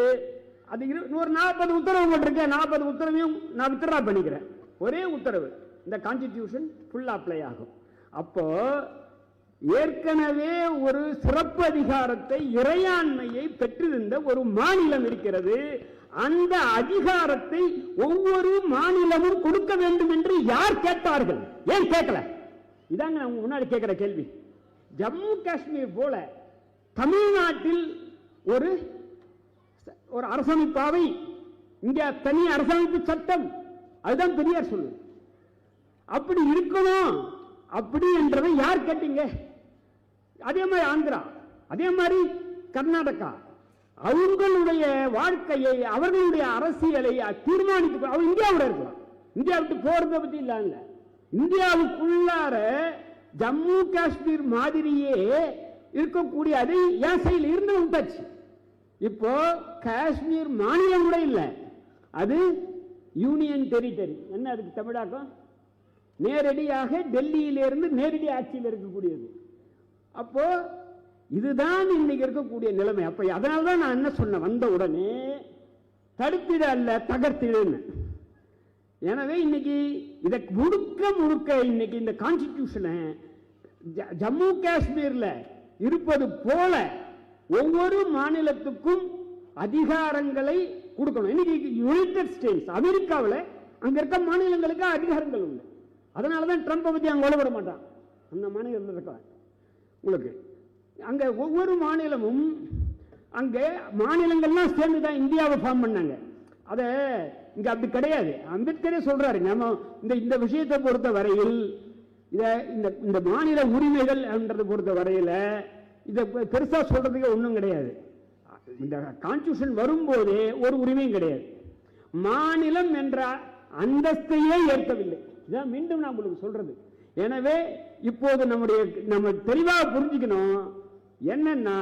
அது 140 உத்தரவு போட்டிருக்கேன், 40 உத்தரவையும் நான் வித்ட்ரா பண்ணிக்கிறேன். ஒரே உத்தரவு, இந்த கான்ஸ்டிடியூஷன் ஃபுல்லா அப்ளை ஆகும். அப்போ ஏற்கனவே ஒரு சிறப்பு அதிகாரத்தை, இறையாண்மையை பெற்றிருந்த ஒரு மாநிலம் இருக்கிறது. அந்த அதிகாரத்தை ஒவ்வொரு மாநிலமும் கொடுக்க வேண்டும் என்று யார் கேட்டார்கள்? ஏன் கேட்கல? இதாங்க நான் முன்னாடி கேட்கிற கேள்வி. ஜம்மு காஷ்மீர் போல தமிழ்நாட்டில் ஒரு அரசமைப்பாவை, இங்க தனி அரசமைப்பு சட்டம், அதுதான் பெரியார் சொல்லுது. அப்படி இருக்கணும், அப்படி என்றதை யார் கேட்டீங்க? அதே மாதிரி ஆந்திரா, அதே மாதிரி கர்நாடகா, அவங்களுடைய வாழ்க்கையை, அவர்களுடைய அரசியலை தீர்மானித்து அவங்க இந்தியாவோட இருக்கலாம். இந்தியா விட்டு போறதை பத்தி இல்ல, இந்தியாவுக்குள்ளார ஜம்மு காஷ்மீர் மாதிரியே இருக்கக்கூடிய அதை என் சைடில் இருந்து விட்டாச்சு. இப்போ காஷ்மீர் மாநிலம் கூட இல்லை, அது யூனியன் டெரிட்டரி. என்ன அதுக்கு தமிழாக்கம்? நேரடியாக டெல்லியிலிருந்து நேரடி ஆட்சியில் இருக்கக்கூடியது. அப்போ இதுதான் இன்னைக்கு இருக்கக்கூடிய நிலைமை. அப்ப அதனால்தான் நான் என்ன சொன்ன, வந்த உடனே தடுத்திட அல்ல தகர்த்திடுன்னு. எனவே இன்னைக்கு இதை முழுக்க இன்னைக்கு இந்த கான்ஸ்டிடியூஷனை ஜம்மு காஷ்மீர்ல இருப்பது போல ஒவ்வொரு மாநிலத்துக்கும் அதிகாரங்களை கொடுக்கணும். இன்னைக்கு யுனைடெட் ஸ்டேட்ஸ் அமெரிக்காவில் அங்க இருக்க மாநிலங்களுக்கு அதிகாரங்கள் உண்டு. அதனாலதான் ட்ரம்ப் பத்தி அங்க விட மாட்டான். அந்த மாநிலத்தில் இருக்க உங்களுக்கு அங்க ஒவ்வொரு மாநிலமும் அங்க மாநிலங்கள்லாம் சேர்ந்துதான் இந்தியாவை ஃபார்ம் பண்ணாங்க. அதை இங்க அப்படி கிடையாது. அம்பேத்கரே சொல்றாரு, நம்ம இந்த விஷயத்தை பொறுத்த வரையில் இந்த மாநில உரிமைகள் என்றதை பொறுத்த வரையில இதை பெருசா சொல்றதுக்கு ஒன்றும் கிடையாது. இந்த கான்ஸ்டிடியூஷன் வரும்போதே ஒரு உரிமையும் கிடையாது. மாநிலம் என்ற அந்தஸ்தையே ஏற்கவில்லை. இதான் மீண்டும் நான் உங்களுக்கு சொல்றது. எனவே இப்போது நம்ம தெளிவாக புரிஞ்சுக்கணும் என்னன்னா,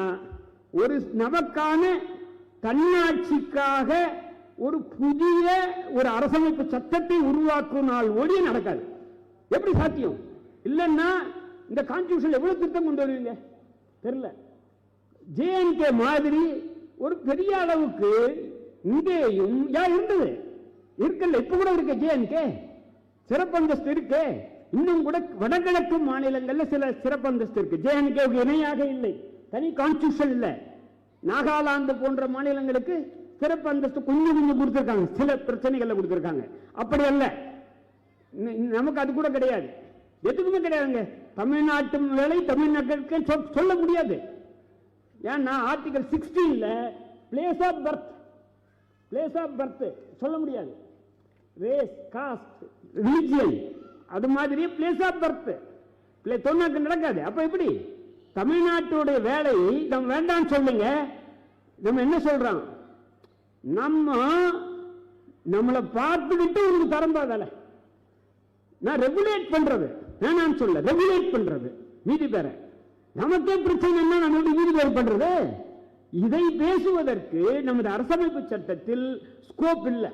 ஒரு நமக்கான தன்னாட்சிக்காக ஒரு புதிய ஒரு அரசமைப்பு சட்டத்தை உருவாக்குனால் ஒழிய நடக்காது. எப்படி சாத்தியம்? இல்லைன்னா இந்த கான்ஸ்டிடியூஷன் எவ்வளவு திருத்தம் கொண்டு வருவீங்க தெரியல. ஜேஎன்கே மாதிரி ஒரு பெரிய அளவுக்கு இங்கேயும் இருந்தது இருக்கல, இப்ப கூட இருக்கு. ஜேஎன்கே சிறப்பு அந்தஸ்து இருக்கு. இன்னும் கூட வடகிழக்கு மாநிலங்கள்ல சில சிறப்பு அந்தஸ்து இருக்கு. ஜேஎன்கே இணையாக இல்லை, தனி கான்ஸ்டிடியூஷன் இல்லை. நாகாலாந்து போன்ற மாநிலங்களுக்கு சிறப்பு அந்தஸ்து கொஞ்சம் கொடுத்திருக்காங்க, சில பிரச்சனைகளை கொடுத்திருக்காங்க. அப்படி அல்ல, நமக்கு அது கூட கிடையாது, எதுக்குமே கிடையாதுங்க. தமிழ்நாட்டு வேலை தமிழ்நாட்டுக்கு சொல்ல முடியாது. ஏன்னா ஆர்டிகல் 16ல பிளேஸ் ஆஃப் பர்த் சொல்ல முடியாது. ரேஸ், காஸ்ட், ரிலிஜியன் அது மாதிரி பிளேஸ் ஆஃப் பர்த் தொண்ணாக்கு நடக்காது. அப்ப எப்படி தமிழ்நாட்டுடைய வேலையை நம்ம வேண்டாம் சொல்லுங்க. நம்ம என்ன சொல்றோம், நம்மளை பார்த்துக்கிட்டு உங்களுக்கு தரம்பா வேலை. நான் ரெகுலேட் பண்றது வேணான்னு சொல்ல, ரெகுலேட் பண்றது மீதி பேர. நமக்கே பிரச்சனை என்ன, நம்ம மீதி பேர் பண்றது. இதை பேசுவதற்கு நமது அரசமைப்பு சட்டத்தில் ஸ்கோப் இல்லை.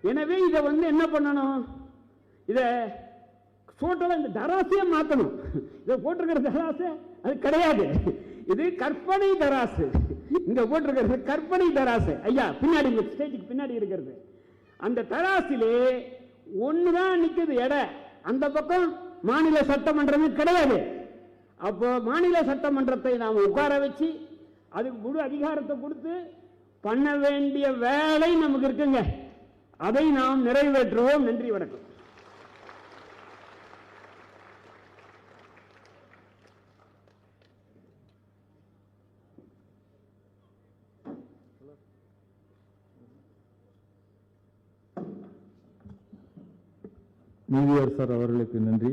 எனவே இதை என்ன பண்ணணும், இதை டோட்டலா இந்த தராசையை மாற்றணும். இதை போட்டிருக்கிற தராசு அது கிடையாது, இது கற்பனை தராசு. இங்க போட்டிருக்கிறது கற்பனை தராசு. ஐயா பின்னாடி ஸ்டேஜுக்கு பின்னாடி இருக்கிறது அந்த தராசிலே ஒண்ணுதான் நிக்குது எடை. அந்த பக்கம் மாநில சட்டமன்றமே கிடையாது. அப்போ மாநில சட்டமன்றத்தை நாம் உட்கார வச்சு அதுக்கு முழு அதிகாரத்தை கொடுத்து பண்ண வேண்டிய வேலை நமக்கு இருக்குங்க. அதை நாம் நிறைவேற்றுவோம். நன்றி, வணக்கம். நீதியரசர் அவர்களுக்கு நன்றி.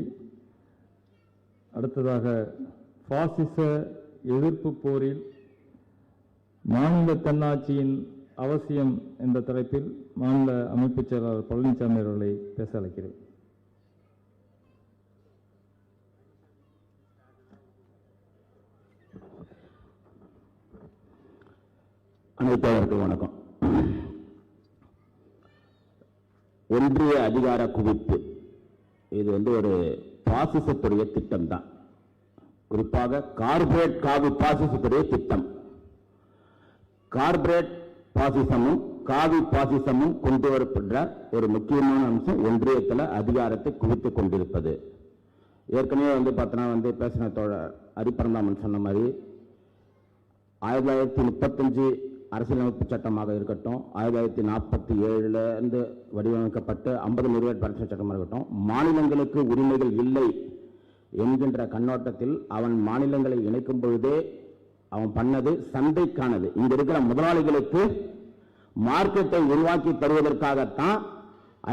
அடுத்ததாக பாசிச எதிர்ப்பு போரில் மாநில தன்னாட்சியின் அவசியம் என்ற தலைப்பில் மாநில அமைப்பு செயலாளர் பழனிசாமி அவர்களை பேச அழைக்கிறேன். அனைவருக்கும் வணக்கம். ஒன்றிய அதிகார குவிப்பு இது ஒரு பாசிசத்துடைய திட்டம் தான். குறிப்பாக கார்பரேட் பாசிசத்துடைய திட்டம். கார்பரேட் பாசிசமும் காவி பாசிசமும் கொண்டு வரப்படுற ஒரு முக்கியமான அம்சம் ஒன்றியத்தில் அதிகாரத்தை குவித்துக் கொண்டிருப்பது. ஏற்கனவே பார்த்தோன்னா பேசின தோழர் அரிப்பரந்தாமன் சொன்ன மாதிரி 1935 அரசியலமைப்பு சட்டமாக இருக்கட்டும், 1947 வடிவமைக்கப்பட்டு 50 நிறைவேற்ற அரசியல் சட்டமாக இருக்கட்டும், மாநிலங்களுக்கு உரிமைகள் இல்லை என்கின்ற கண்ணோட்டத்தில் அவன் மாநிலங்களை இணைக்கும் பொழுதே அவன் பண்ணது சந்தைக்கானது. இங்க இருக்கிற முதலாளிகளுக்கு மார்க்கெட்டை உருவாக்கி தருவதற்காகத்தான்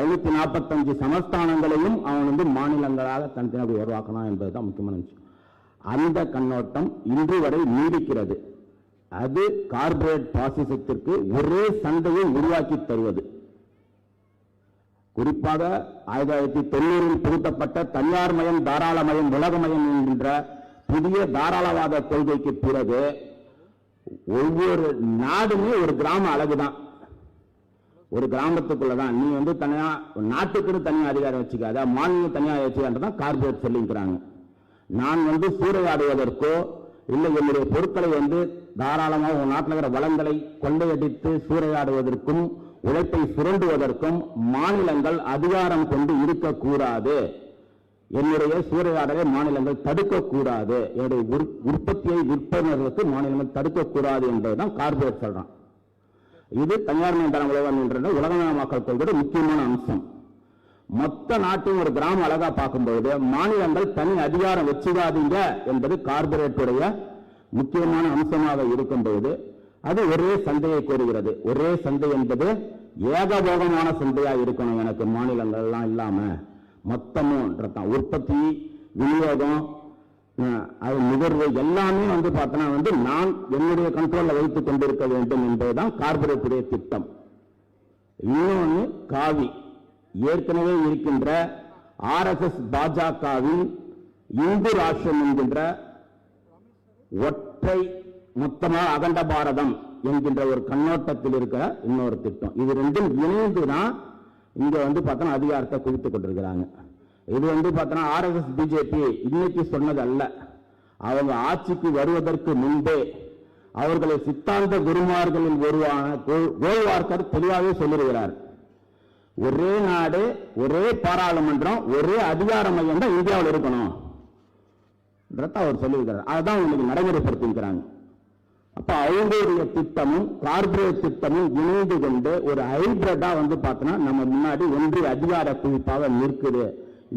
545 சமஸ்தானங்களையும் அவன் மாநிலங்களாக தனித்தனி உருவாக்கணும் என்பதுதான் முக்கியமான விஷயம். அந்த கண்ணோட்டம் இன்று வரை நீடிக்கிறது. அது கார்பரேட் பாசிசத்திற்கு ஒரே சந்தையை உருவாக்கி தருவது. குறிப்பாக 1990 புகுத்தப்பட்ட தனியார் மயம், தாராளமயம், உலகமயம் என்கின்ற புதிய தாராளவாத கொள்கைக்கு பிறகு ஒவ்வொரு நாடுமே ஒரு கிராம அழகுதான். ஒரு கிராமத்துக்குள்ளதான் நீ தனியா நாட்டுக்கு தனியா அதிகாரம் வச்சுக்காத, மாநிலம் தனியா வச்சுக்காதான் கார்பரேட் சொல்லிக்கிறாங்க. நான் சூறையாடுவதற்கோ இல்லை என்னுடைய பொருட்களை தாராளமாக நாட்டில் இருக்கிற வளங்களை கொள்ளையடித்து சூறையாடுவதற்கும் உழைப்பை சுரண்டுவதற்கும் மாநிலங்கள் அதிகாரம் கொண்டு இருக்கக்கூடாது. என்னுடைய சூறையாடலை மாநிலங்கள் தடுக்கக்கூடாது, என்னுடைய உற்பத்தியை விற்பனர்களுக்கு மாநிலங்கள் தடுக்கக்கூடாது என்பதுதான் கார்பரேட் சொல்றான். இது தனியார் மயமான உலகம் என்ற உலகமயமாக்கல் கொள்கையோட முக்கியமான அம்சம். மொத்த நாட்டையும் ஒரு கிராமம் அழகா பார்க்கும்போது மாநிலங்கள் தனி அதிகாரம் வச்சுக்காதீங்க என்பது கார்பரேட்டுடைய முக்கியமான அம்சமாக இருக்கும்போது அது ஒரே சந்தையை கோருகிறது. ஒரே சந்தை என்பது ஏகபோகமான சந்தையா இருக்கணும். எனக்கு மாநிலங்கள் எல்லாம் இல்லாம மொத்தமும் உற்பத்தி, விநியோகம், அது நுகர்வு எல்லாமே பார்த்தோன்னா நான் என்னுடைய கண்ட்ரோல்ல வைத்துக் கொண்டிருக்க வேண்டும் என்பதுதான் கார்பரேட்டுடைய திட்டம். இன்னொன்னு காவி, ஏற்கனவே இருக்கின்ற RSS பாஜகவின் இந்து ராஷ்டிரம் என்கின்ற ஒற்றை மொத்தமாக அகண்ட பாரதம் என்கின்ற ஒரு கண்ணோட்டத்தில் இருக்கிற இன்னொரு திட்டம். இது ரெண்டும் இணைந்துதான் இங்க பார்த்தோன்னா அதிகாரத்தை குவித்துக் கொண்டிருக்கிறாங்க. இது பார்த்தோன்னா RSS பிஜேபி இன்னைக்கு சொன்னது அல்ல. அவங்க ஆட்சிக்கு வருவதற்கு முன்பே அவர்களை சித்தாந்த குருமார்களில் ஒருவான கோல்வார்கர் தெளிவாகவே சொல்லியிருக்கிறார். ஒரே நாடு, ஒரே பாராளுமன்றம், ஒரே அதிகார மையம் தான் இந்தியாவில் இருக்கணும் அவர் சொல்லியிருக்கிறார். அதுதான் இன்னைக்கு நடைமுறைப்படுத்திருக்கிறாங்க. அப்ப அவங்களுடைய திட்டமும் கார்பரேட் திட்டமும் இணைந்து கொண்டு ஒரு ஹைபிரிட்டா பார்த்தோன்னா நம்ம முன்னாடி ஒன்றிய அதிகார குவிப்பாக நிற்குது.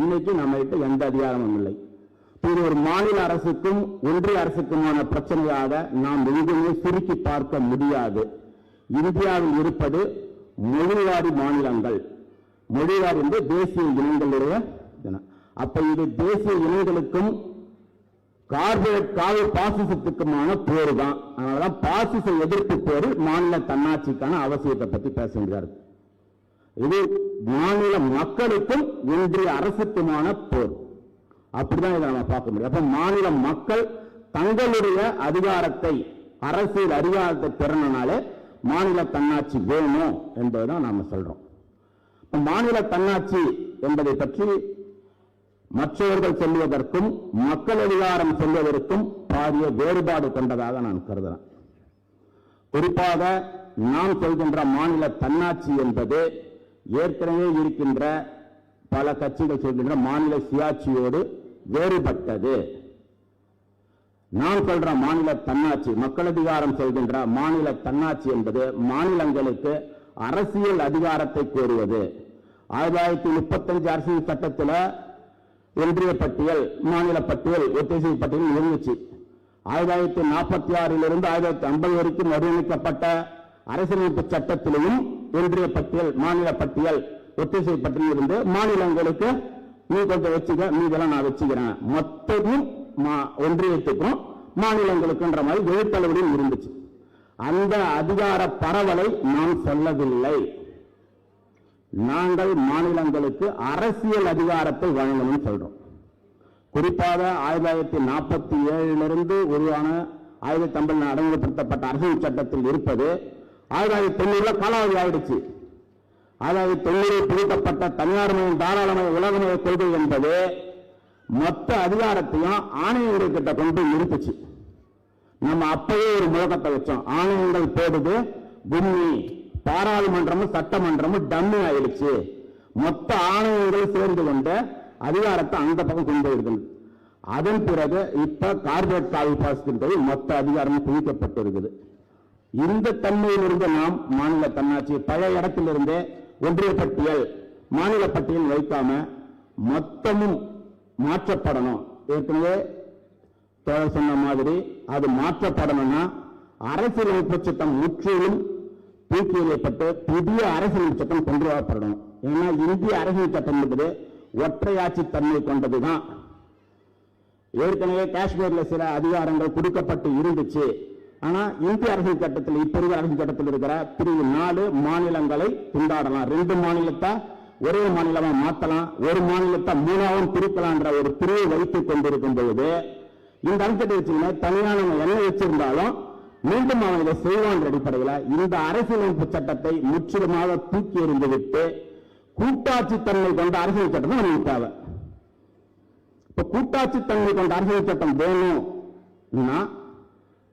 இன்னைக்கு நம்ம கிட்ட எந்த அதிகாரமும் இல்லை. இது ஒரு மாநில அரசுக்கும் ஒன்றிய அரசுக்குமான பிரச்சனையாக நாம் எங்குமே சுருக்கி பார்க்க முடியாது. இந்தியாவில் இருப்பது மொழிவாரி மாநிலங்கள். மொழிவாரி என்று தேசிய இனங்களுடைய, அப்ப இது தேசிய இனங்களுக்கும் கார்பரேட் காவி பாசிசத்துக்குமான போர் தான். அதனாலதான் பாசிச எதிர்ப்பு போர் மாநில தன்னாட்சிக்கான அவசியத்தை பற்றி பேசுகிறார். இது மாநில மக்களுக்கும் ஒன்றிய அரசுக்குமான போர். அப்படிதான் இதை நம்ம பார்க்க முடியும். அப்ப மாநில மக்கள் தங்களுடைய அதிகாரத்தை, அரசியல் அதிகாரத்தை பெறனாலே மாநில தன்னாட்சி வேணும் என்பதுதான் நாம சொல்றோம். மாநில தன்னாட்சி என்பதை பற்றி மற்றவர்கள் சொல்வதற்கும் மக்கள் அதிகாரம் சொல்வதற்கும் பாரிய வேறுபாடு கொண்டதாக நான் கருதுகிறேன். குறிப்பாக நாம் சொல்கின்ற மாநில தன்னாட்சி என்பது ஏற்கனவே இருக்கின்ற பல கட்சிகள் சொல்கின்ற மாநில சுயாட்சியோடு வேறுபட்டது. நான் சொல்ற மாநில தன்னாட்சி, மக்கள் அதிகாரம் சொல்கின்ற மாநில தன்னாட்சி என்பது மாநிலங்களுக்கு அரசியல் அதிகாரத்தை கோருவது. 1935 அரசியல் சட்டத்தில் ஒன்றிய பட்டியல், மாநில பட்டியல், ஒத்திசை பட்டியல் இருந்துச்சு. 1946 1950 வரைக்கும் வடிவமைக்கப்பட்ட அரசியலமைப்பு சட்டத்திலும் ஒன்றிய பட்டியல், மாநில பட்டியல், ஒத்திசை பட்டியல் இருந்து மாநிலங்களுக்கு நீ கொஞ்சம் வச்சுக்க, மீதெல்லாம் நான் வச்சுக்கிறேன், மொத்தமும் ஒன்றியத்துக்கும் மாநிலங்களுக்குன்ற மாதிரி எழுத்தளவில் இருந்துச்சு. அந்த அதிகார பரவலை நாம் சொல்லவில்லை. நாங்கள் மாநிலங்களுக்கு அரசியல் அதிகாரத்தை வழங்கணும்னு சொல்றோம். குறிப்பாக 1947 உருவான 1950 நடைமுறைப்படுத்தப்பட்ட அரசியல் சட்டத்தில் இருப்பது 1990 காலாவதி ஆயிடுச்சு. 1990 புகுத்தப்பட்ட தனியார் மயம் தாராளமய உலகமய கொள்கை என்பது மொத்த அதிகாரத்தையும் ஆணையங்கள் கிட்ட கொண்டு நிறுத்துச்சு. நம்ம அப்பவே ஒரு முழக்கத்தை வச்சோம், ஆணையங்கள் போடுது கும்மி, பாராளுமன்றமும் சட்டமன்றமும் டம்மி ஆயிடுச்சு, மொத்த ஆணையங்கள் சேர்ந்து கொண்டு அதிகாரத்தை அந்த பக்கம் கொண்டு போயிருக்கிறது. அதன் பிறகு இப்ப கார்பரேட் காவி பாசிட்டிவ் மொத்த அதிகாரமும் குவிக்கப்பட்டிருக்குது. இந்த தன்மையிலிருந்து நாம் மாநில தன்னாட்சி பழைய இடத்திலிருந்தே ஒன்றிய பட்டியல், மாநில பட்டியல் வைக்காம மொத்தமும் மாற்றப்படணும். ஏற்கனவே சொன்ன மாதிரி அது மாற்றப்படணும்னா அரசியலமைப்பு சட்டம் முற்றிலும் தூக்கி எறியப்பட்டு புதிய அரசியலமைப்பு சட்டம் கொண்டு வரப்படணும். ஏன்னா இந்திய அரசியல் சட்டம் என்பது ஒற்றையாட்சி தன்மை கொண்டதுதான். ஏற்கனவே காஷ்மீர்ல சில அதிகாரங்கள் கொடுக்கப்பட்டு இருந்துச்சு. ஆனா இந்திய அரசியல் சட்டத்தில், இப்ப இருக்கிற அரசியல் சட்டத்தில் இருக்கிற பிரிவு 4 மாநிலங்களை துண்டாடலாம். 2 மாநிலத்தை ஒரே மாநிலமா மாற்றலாம், ஒரு மாநிலத்தை 3ஆவும் பிரிக்கலான்ற ஒரு பிரிவை வைத்துக் கொண்டிருக்கும் பொழுது இந்த அம்சத்தை வச்சுக்கணும். தனியான என்ன வச்சிருந்தாலும் மீண்டும் அவன் இதை செய்வான் அடிப்படையில் இந்த அரசியலமைப்பு சட்டத்தை முற்றிலுமாக தூக்கி எறிந்துவிட்டு கூட்டாட்சி தன்மை கொண்ட அரசியல் சட்டம் தான் நமக்கு தேவை. இப்ப கூட்டாட்சி தன்மை கொண்ட அரசியல் சட்டம் வேணும்னா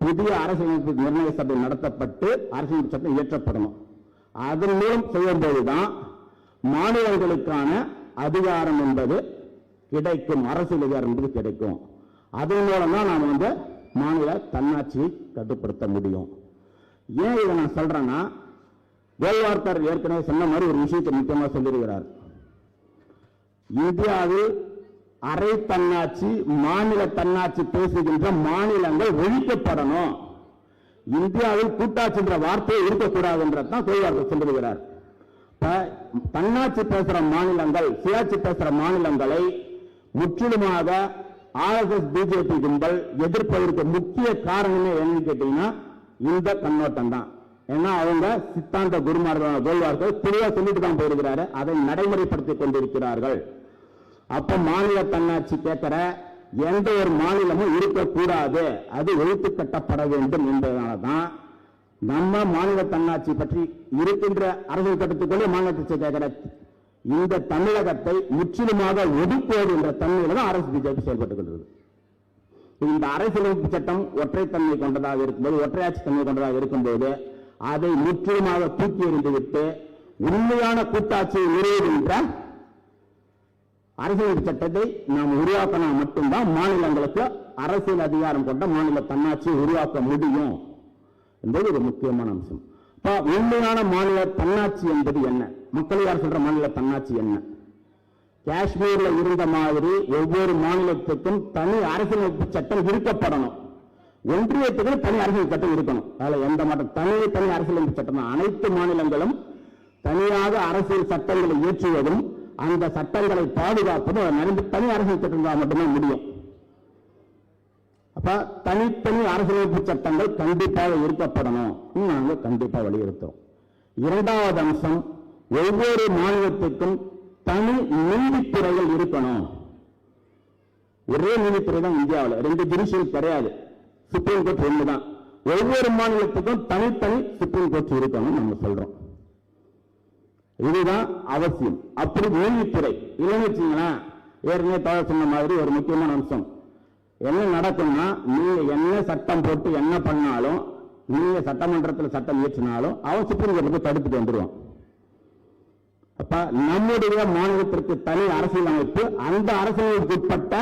புதிய அரசியலமைப்பு நிர்ணய சபை நடத்தப்பட்டு அரசியலமைப்பு சட்டம் இயற்றப்படணும். அதன் மூலம் செய்யும்போதுதான் மாநிலங்களுக்கான அதிகாரம் என்பது கிடைக்கும், அரசியல் அதிகாரம் என்பது கிடைக்கும். அதன் மூலம் தான் நாம் வந்து மாநில தன்னாட்சியை கட்டுப்படுத்த முடியும். ஏன் இதை நான் சொல்றேன்னா, கோல்வார்கர் ஏற்கனவே சொன்ன மாதிரி ஒரு விஷயத்தை முக்கியமாக சொல்லியிருக்கிறார். இந்தியாவில் அரை தன்னாட்சி, மாநில தன்னாட்சி பேசுகின்ற மாநிலங்கள் ஒழிக்கப்படணும், இந்தியாவில் கூட்டாட்சி என்ற வார்த்தையை இருக்கக்கூடாதுன்றதான் கோல்வார்கர் சொல்லியிருக்கிறார். தன்னாட்சி பேசுற மாநிலங்கள், சுயாட்சி பேசுற மாநிலங்களை முற்றிலுமாக ஆர்எஸ்எஸ் பிஜேபி கும்பல் எதிர்ப்பதற்கு முக்கிய காரணமே என்னன்னு கேட்டீங்கன்னா இந்த கண்ணோட்டம் தான். ஏன்னா அவங்க சித்தாந்த குருமார்கள் கோல்வார்கர் தெளிவா சொல்லிட்டு தான் போயிருக்கிறாரு, அதை நடைமுறைப்படுத்தி கொண்டிருக்கிறார்கள். அப்ப மாநில தன்னாட்சி கேட்கிற எந்த ஒரு மாநிலமும் இருக்கக்கூடாது, அது ஒழித்து கட்டப்பட வேண்டும் என்பதனால்தான் நம்ம மாநில தன்னாட்சி பற்றி இருக்கின்ற அரசியல் கட்டத்துக்குள்ளே மாநிலத்தை கேட்கிற இந்த தமிழகத்தை முற்றிலுமாக ஒதுக்குவது என்ற தன்மையில தான் அரசு பிஜேபி செயல்பட்டுக் கொண்டிருக்கிறது. இந்த அரசியலமைப்பு சட்டம் ஒற்றைத்தன்மை கொண்டதாக இருக்கும்போது, ஒற்றையாட்சி தன்மை கொண்டதாக இருக்கும்போது அதை முற்றிலுமாக தூக்கி எறிந்துவிட்டு உண்மையான கூட்டாட்சியை நிறைவேறுகின்ற அரசியலமைப்பு சட்டத்தை நாம் உருவாக்கினா மட்டும்தான் மாநிலங்களுக்கு அரசியல் அதிகாரம் கொண்ட மாநில தன்னாட்சியை உருவாக்க முடியும் என்பது ஒரு முக்கியமான அம்சம். உண்மையான மாநில தன்னாட்சி என்பது என்ன, மக்கள் யார் சொல்ற மாநில தன்னாட்சி என்ன? காஷ்மீர்ல இருந்த மாதிரி ஒவ்வொரு மாநிலத்துக்கும் தனி அரசியலமைப்பு சட்டம் இருக்கப்படணும், ஒன்றியத்துக்கு தனி அரசியல் சட்டம் இருக்கணும். அதுல எந்த மாற்றம், தனி அரசியலமைப்பு சட்டம் தான். அனைத்து மாநிலங்களும் தனியாக அரசியல் சட்டங்களை இயற்றுவதும் அந்த சட்டங்களை பாதுகாப்பதும் தனி அரசியல் சட்டம் தான் மட்டுமே முடியும். அப்ப தனித்தனி அரசியலமைப்பு சட்டங்கள் கண்டிப்பாக இருக்கப்படணும், நாங்கள் கண்டிப்பாக வலியுறுத்தோம். இரண்டாவது அம்சம், ஒவ்வொரு மாநிலத்துக்கும் தனி நீதித்துறைகள் இருக்கணும். ஒரே நீதித்துறை தான் இந்தியாவில், 2 ஜுடிஷியல் கிடையாது, சுப்ரீம் கோர்ட் ஒண்ணுதான். ஒவ்வொரு மாநிலத்துக்கும் தனித்தனி சுப்ரீம் கோர்ட் இருக்கணும் நம்ம சொல்றோம். இதுதான் அவசியம். அப்படி நீதித்துறை இல்லைன்னு வச்சுங்களேன், ஏற்கனவே தோழர் சொன்ன மாதிரி ஒரு முக்கியமான அம்சம் என்ன நடக்கும்னா, நீங்க என்ன சட்டம் போட்டு என்ன பண்ணாலும், நீங்க சட்டமன்றத்தில் சட்டம் இயற்றினாலும் அவன் சுப்ரீம் கோர்ட்டுக்கு தடுத்துட்டு வந்துடுவான். அப்ப நம்முடைய மாநிலத்திற்கு தனி அரசியல் அமைப்பு, அந்த அரசியலுக்கு உட்பட்ட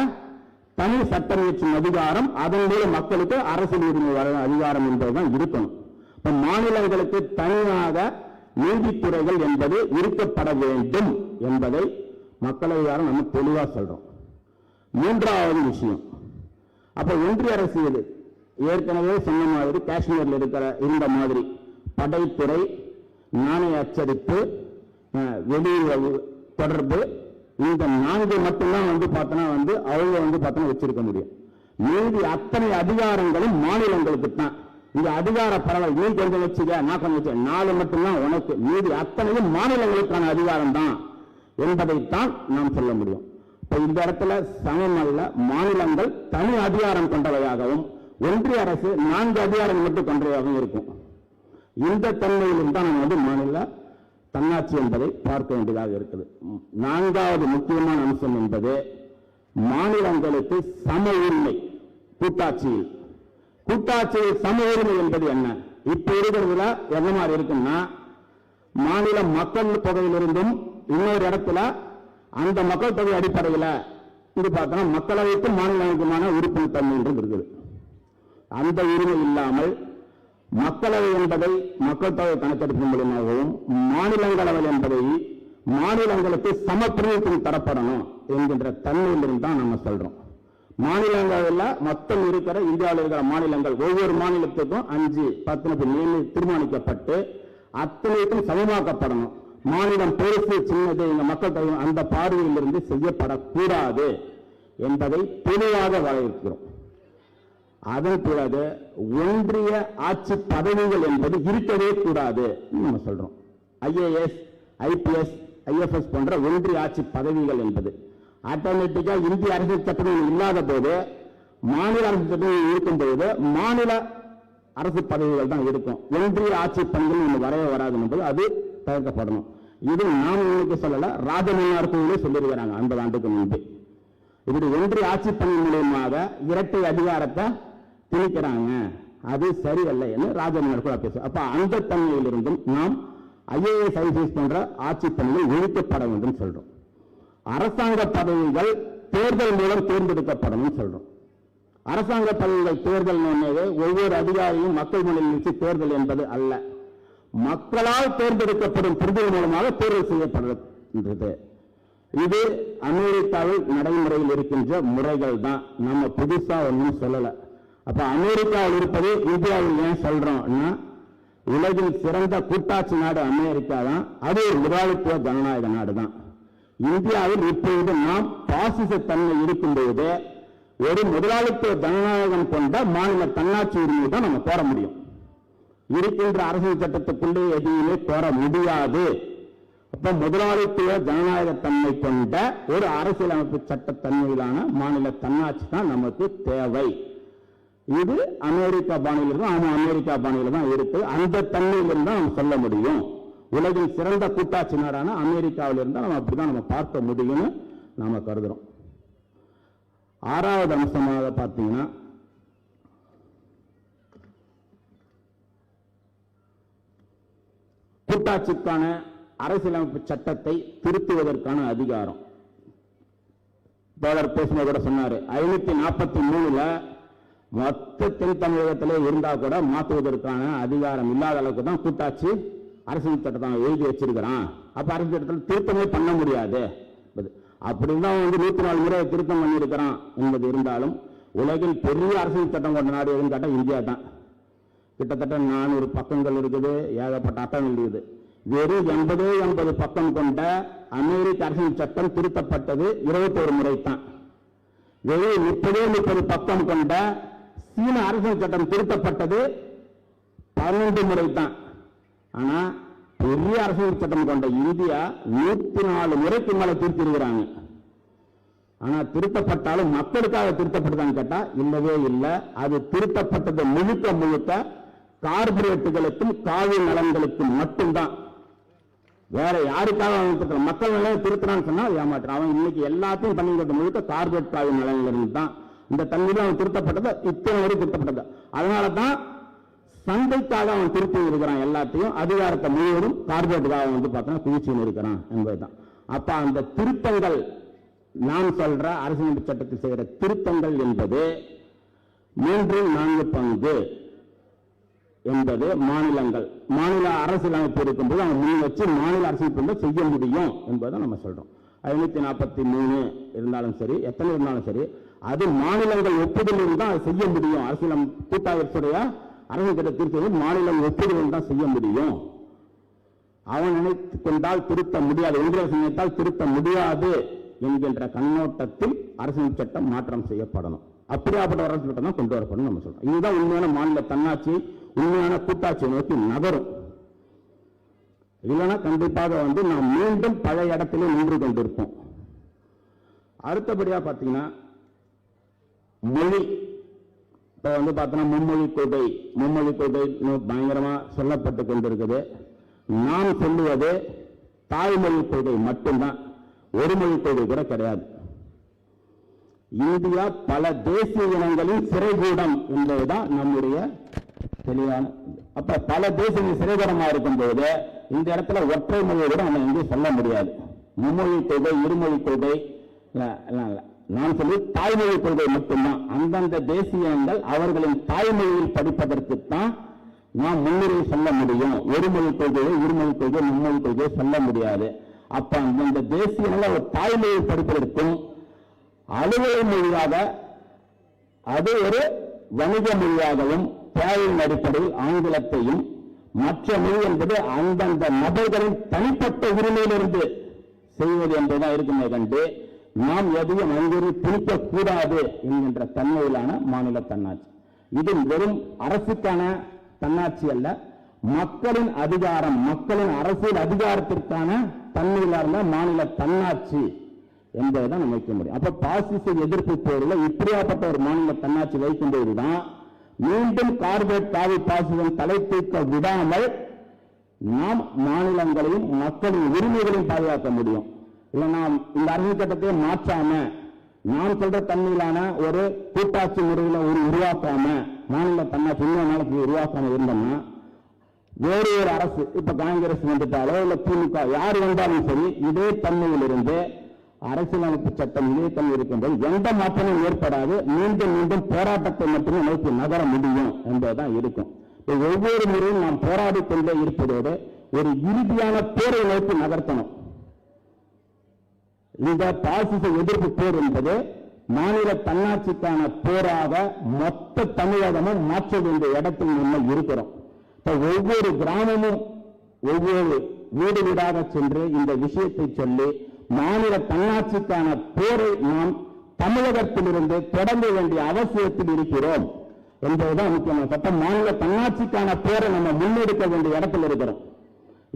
தனி சட்டம் இயற்றும் அதிகாரம், அதன் மூலம் மக்களுக்கு அரசியல் உரிமை வழங்கும் அதிகாரம் என்பதுதான் இருக்கணும். இப்ப மாநிலங்களுக்கு தனியாக நீதித்துறைகள் என்பது இருக்கப்பட வேண்டும் என்பதை மக்கள் அதிகாரம் நம்ம தெளிவா சொல்றோம். மூன்றாவது விஷயம், அப்ப ஒன்றிய அரசு ஏற்கனவே சொன்ன மாதிரி காஷ்மீர்ல இருந்த மாதிரி படைத்துறை, நாணய அச்சடிப்பு, வெளியுறவு தொடர்பு, இந்த 4 மட்டும்தான் அவங்க வச்சிருக்க முடியும். மீதி அத்தனை அதிகாரங்களும் மாநிலங்களுக்கு தான். இந்த அதிகார பரவல், நீ கொஞ்சம் வச்சுக்க, நான் கொஞ்சம் வச்சுக்க, 4 மட்டும்தான் உனக்கு, மீதி அத்தனையும் மாநிலங்களுக்கான அதிகாரம் தான் என்பதைத்தான் நாம் சொல்ல முடியும். இப்ப இந்த இடத்துல சமம் அல்ல, மாநிலங்கள் தனி அதிகாரம் கொண்டவையாகவும் ஒன்றிய அரசு 4 அதிகாரம் மட்டும் கொண்டவையாகவும் இருக்கும். இந்த தன்மையிலும் தான் நம்ம மாநில தன்னாட்சி என்பதை பார்க்க வேண்டியதாக இருக்குது. 4வது முக்கியமான அம்சம் என்பது மாநிலங்களுக்கு சம உரிமை. கூட்டாட்சியில் சம உரிமை என்பது என்ன? இப்ப இருக்கிறதுல என்ன மாதிரி இருக்குன்னா, மாநில மக்கள் தொகையிலிருந்தும் இன்னொரு இடத்துல அந்த மக்கள் தொகை அடிப்படையில் இது பார்த்தோம்னா மக்களவைக்கும் மாநிலங்களுக்குமான உறுப்பினர் தன்மை என்று இருக்குது. அந்த உரிமை இல்லாமல் மக்களவை என்பதை மக்கள் தொகை கணக்கெடுப்பு மூலமாகவும், மாநிலங்களவை என்பதை மாநிலங்களுக்கு சம பிரதிநிதித்துவம் தரப்படணும் என்கின்ற தன்மையிலிருந்து தான் நம்ம சொல்றோம். மாநிலங்களில் மொத்தம் இருக்கிற இந்தியாவில் இருக்கிற மாநிலங்கள் ஒவ்வொரு மாநிலத்துக்கும் 5, 10 தீர்மானிக்கப்பட்டு அத்தனைக்கும் சமமாக்கப்படணும். மாநிலம் பெருசு சின்னது, இந்த மக்கள் தொகை அந்த பார்வையிலிருந்து செய்யப்படக்கூடாது என்பதை தெளிவாக வரையறுக்கிறோம். அதன் பிறகு ஒன்றிய ஆட்சி பதவிகள் என்பது இருக்கவே கூடாது நம்ம சொல்றோம். IAS, IPS, IFS போன்ற ஒன்றிய ஆட்சி பதவிகள் என்பது ஆட்டோமேட்டிக்கா இந்திய அரசியல் சட்டம் இல்லாத போது, மாநில அரசு சட்டம் இருக்கும் போது மாநில அரசு பதவிகள் தான் இருக்கும். ஒன்றிய ஆட்சி பணிகள் நம்ம வரவே வராது என்பது அது தவிர்க்கப்படணும். இது நாம் இன்னைக்கு சொல்லல, ராஜமன்னார் கோவிலே சொல்லியிருக்கிறாங்க 50 ஆண்டுக்கு முன்பு. இப்படி ஒன்றிய ஆட்சி பணி மூலமாக இரட்டை அதிகாரத்தை திணிக்கிறாங்க, அது சரியல்ல என்று ராஜமன்னார் கூட பேச. அப்ப அந்த தன்மையிலிருந்தும் நாம் IAS IPS போன்ற ஆட்சி பணிகள் ஒழிக்கப்பட வேண்டும் சொல்றோம். அரசாங்க பதவிகள் தேர்தல் மூலம் தேர்ந்தெடுக்கப்படணும் சொல்றோம். அரசாங்க பதவிகள் தேர்தல் ஒவ்வொரு அதிகாரியும் மக்கள் முன்னிலையில் நிறுத்தி தேர்தல் என்பது அல்ல, மக்களால் தேர்ந்தெடுக்கப்படும் பிரதிகள் மூலமாக தேர்வு செய்யப்படுகின்றது. இது அமெரிக்காவில் நடைமுறையில் இருக்கின்ற முறைகள் தான், நம்ம புதுசா ஒன்றும் சொல்லல. அப்ப அமெரிக்காவில் இருப்பது இந்தியாவில் ஏன் சொல்றோம்னா, உலகின் சிறந்த கூட்டாட்சி நாடு அமெரிக்கா தான், அது ஒரு முதலாளித்துவ ஜனநாயக நாடு தான். இந்தியாவில் இப்பொழுது நாம் பாசிச தன்மை இருக்கும்போது ஒரு முதலாளித்துவ ஜனநாயகம் கொண்ட மாநில தன்னாட்சி உரிமை தான் நம்ம கோர முடியும். இருக்கின்ற அரசியல் சட்டத்துக்குள்ளே எதையுமே கோர முடியாது. அப்ப முதலாளித்துவ ஜனநாயக தன்மை கொண்ட ஒரு அரசியலமைப்பு சட்டத்தன்மையிலான மாநில தன்னாட்சி தான் நமக்கு தேவை. இது அமெரிக்கா பாணியில் தான், ஆமா அமெரிக்கா பாணியில் தான் இருக்கு. அந்த தன்மையிலிருந்து தான் நம்ம சொல்ல முடியும். உலகின் சிறந்த கூட்டாட்சி நாடான அமெரிக்காவில் இருந்தால் நம்ம அப்படிதான் நம்ம பார்க்க முடியும்னு நாம கருதுறோம். ஆறாவது அம்சமாக பார்த்தீங்கன்னா, கூட்டாட்சிக்கான அரசியலமைப்பு சட்டத்தை திருத்துவதற்கான அதிகாரம். தோழர் பேசும்போது கூட சொன்னாரு, 543 மொத்த தென் தமிழகத்திலே இருந்தா கூட மாற்றுவதற்கான அதிகாரம் இல்லாத அளவுக்கு தான் கூட்டாட்சி அரசியல் சட்டத்தை எழுதி வச்சிருக்கிறான். அப்ப அரசியல் சட்டத்தில் திருத்தமே பண்ண முடியாது. அப்படிதான் 104 முறை திருத்தம் பண்ணியிருக்கிறான் என்பது இருந்தாலும், உலகில் பெரிய அரசியல் சட்டம் கொண்ட நாடு எதுன்னு கேட்டால் இந்தியா தான். கிட்டத்தட்ட 400 பக்கங்கள் இருக்குது, ஏகப்பட்ட அட்டங்கள் இருக்குது. வெறும் 80 பக்கம் கொண்ட அமெரிக்க அரசியல் சட்டம் திருத்தப்பட்டது 21 முறை தான். வெறும் 30 பக்கம் கொண்ட சீன அரசியல் சட்டம் திருத்தப்பட்டது 12 முறை தான். ஆனா பெரிய அரசியல் சட்டம் கொண்ட இந்தியா 104 முறைக்கு மேல திருத்திருக்கிறாங்க. ஆனா திருத்தப்பட்டாலும் மக்களுக்காக திருத்தப்பட்டதான்னு கேட்டா இல்லவே இல்லை. அது திருத்தப்பட்டது முழுக்க கார்பரேட்டுகளுக்கும் காவி நலன்களுக்கும் மட்டும்தான். வேற யாருக்காக மக்கள் நலனை திருத்தினான்னு சொன்னா ஏமாற்றான். அவன் இன்னைக்கு எல்லாத்தையும் பண்ணிக்கிறது முழுக்க கார்பரேட் காவி நலன்கள் தான். இந்த தண்ணீர் அவன் திருத்தப்பட்டது இத்தனை வரை திருத்தப்பட்டது. அதனாலதான் சந்தைக்காக அவன் திருப்பி இருக்கிறான் எல்லாத்தையும். அதிகாரத்தை முழுவதும் கார்பரேட்டுக்காக பார்த்தா குவிச்சின்னு இருக்கிறான் என்பதுதான். அப்ப அந்த திருத்தங்கள், நாம் சொல்ற அரசியலமைப்பு சட்டத்தில் செய்கிற திருத்தங்கள் என்பது 3/4 பங்கு என்பது மாநிலங்கள், மாநில அரசியலமைப்பு இருக்கும்போது அவங்க முன் வச்சு மாநில அரசியலமைப்பு செய்ய முடியும் என்பதை நம்ம சொல்றோம். 543 இருந்தாலும் சரி, எத்தனை இருந்தாலும் சரி, அது மாநிலங்கள் ஒப்புதல் தான் செய்ய முடியும். அரசியலமைப்பு கூட்டாட்சியுடைய அரசியல் சட்டத்திற்கு மாநிலம் ஒப்புதல் தான் செய்ய முடியும். அவன் நினைத்துக் கொண்டால் திருத்த முடியாது, ஒன்றிய அரசு நினைத்தால் திருத்த முடியாது என்கின்ற கண்ணோட்டத்தில் அரசியல் சட்டம் மாற்றம் செய்யப்படணும். அப்படியாப்பட்ட அரசியல் சட்டம் தான் கொண்டு வரப்படும் நம்ம சொல்றோம். இதுதான் உண்மையான மாநில தன்னாட்சி, உண்மையான கூட்டாட்சியை நோக்கி நகரும். இல்லைன்னா கண்டிப்பாக நாம் மீண்டும் பழைய இடத்திலே நின்று கொண்டிருப்போம். அடுத்தபடியா பார்த்தீங்கன்னா மொழி. இப்ப பார்த்தோம்னா மும்மொழி கொள்கை பயங்கரமா சொல்லப்பட்டு கொண்டிருக்குது. நாம் சொல்லுவது தாய்மொழி கொள்கை மட்டும்தான், ஒரு மொழி கொள்கை கூட கிடையாது. இந்தியா பல தேசிய இனங்களின் சிறைகூடம் என்பதுதான் நம்முடைய தெளிவான. அப்ப பல தேசிய சிறைகூடமா இருக்கும் போது இந்த இடத்துல ஒற்றை மொழியை கூட நம்ம எங்கேயும் சொல்ல முடியாது. மும்மொழி கொள்கை, இருமொழி கொள்கை நான் சொல்லி தாய்மொழி கொள்கை மட்டும்தான். அந்தந்த தேசியங்கள் அவர்களின் தாய்மொழியில் படிப்பதற்குத்தான் நாம் முன்னுரிமை சொல்ல முடியும். ஒரு மொழி கொள்கையை, இருமொழி கொள்கை, மும்மொழி கொள்கையை சொல்ல முடியாது. அப்ப அந்தந்த தேசியங்களை ஒரு தாய்மொழியில் படிப்பதற்கும் அலுவலக மொழியாக, அது ஒரு வணிக மொழியாகவும் தேவையின் அடிப்படையில் ஆங்கிலத்தையும், மற்ற மொழி என்பது அந்தந்த நபர்களின் தனிப்பட்ட உரிமையிலிருந்து செய்வது என்பதுதான் இருக்குமே கண்டு நாம் எதையும் அங்கிருந்து திணிக்க கூடாது என்கின்ற தன்மையிலான மாநில தன்னாட்சி. இது வெறும் அரசுக்கான தன்னாட்சி அல்ல, மக்களின் அதிகாரம், மக்களின் அரசியல் அதிகாரத்திற்கான தன்மையிலான மாநில தன்னாட்சி என்பதை நம்ம வைக்க முடியும். அப்ப பாசிச எதிர்ப்பு போரில் இப்படியாப்பட்ட ஒரு மாநில தன்னாட்சி வைக்கும்போதுதான் மீண்டும் கார்பரேட் காவி பாசிசம் தலை தூக்க விடாமல் நாம் மாநிலங்களையும் மக்களின் உரிமைகளையும் பாதுகாக்க முடியும். இல்ல நாம் இந்த அரசியல் சட்டத்தை மாற்றாம, நான் சொல்ற தன்மையிலான ஒரு கூட்டாட்சி முறையில் ஒரு உருவாக்காம, மாநில தன்னாட்சி இன்னொரு நாளைக்கு உருவாக்காம இருந்தோம்னா வேறு ஒரு அரசு, இப்ப காங்கிரஸ் வந்துட்டாலோ இல்ல திமுக யார் வந்தாலும் சரி, இதே தன்மையிலிருந்து அரசியலமைப்பு சட்டம் இதே தன்மை இருக்கின்றது, எந்த மாற்றமும் ஏற்படாது. மீண்டும் மீண்டும் போராட்டத்தை மட்டுமே நோக்கி நகர முடியும் என்பதுதான் இருக்கும். ஒவ்வொரு முறையும் நாம் போராடி கொண்டே இருப்பதோடு ஒரு இறுதியான போரை நோக்கி நகர்த்தணும். இந்த பாசிச எதிர்ப்பு போர் என்பது மாநில தன்னாட்சிக்கான போராக மொத்த தமிழகமும் மாற்ற வேண்டிய இடத்தில் நம்ம இருக்கிறோம். ஒவ்வொரு கிராமமும் ஒவ்வொரு வீடு வீடாக சென்று இந்த விஷயத்தை சொல்லி மாநில தன்னாட்சிக்கான போரை நாம் தமிழகத்திலிருந்து தொடங்க வேண்டிய அவசியத்தில் இருக்கிறோம் என்பதுதான் முக்கியமான சட்டம். மாநில தன்னாட்சிக்கான போரை நம்ம முன்னெடுக்க வேண்டிய இடத்தில் இருக்கிறோம்.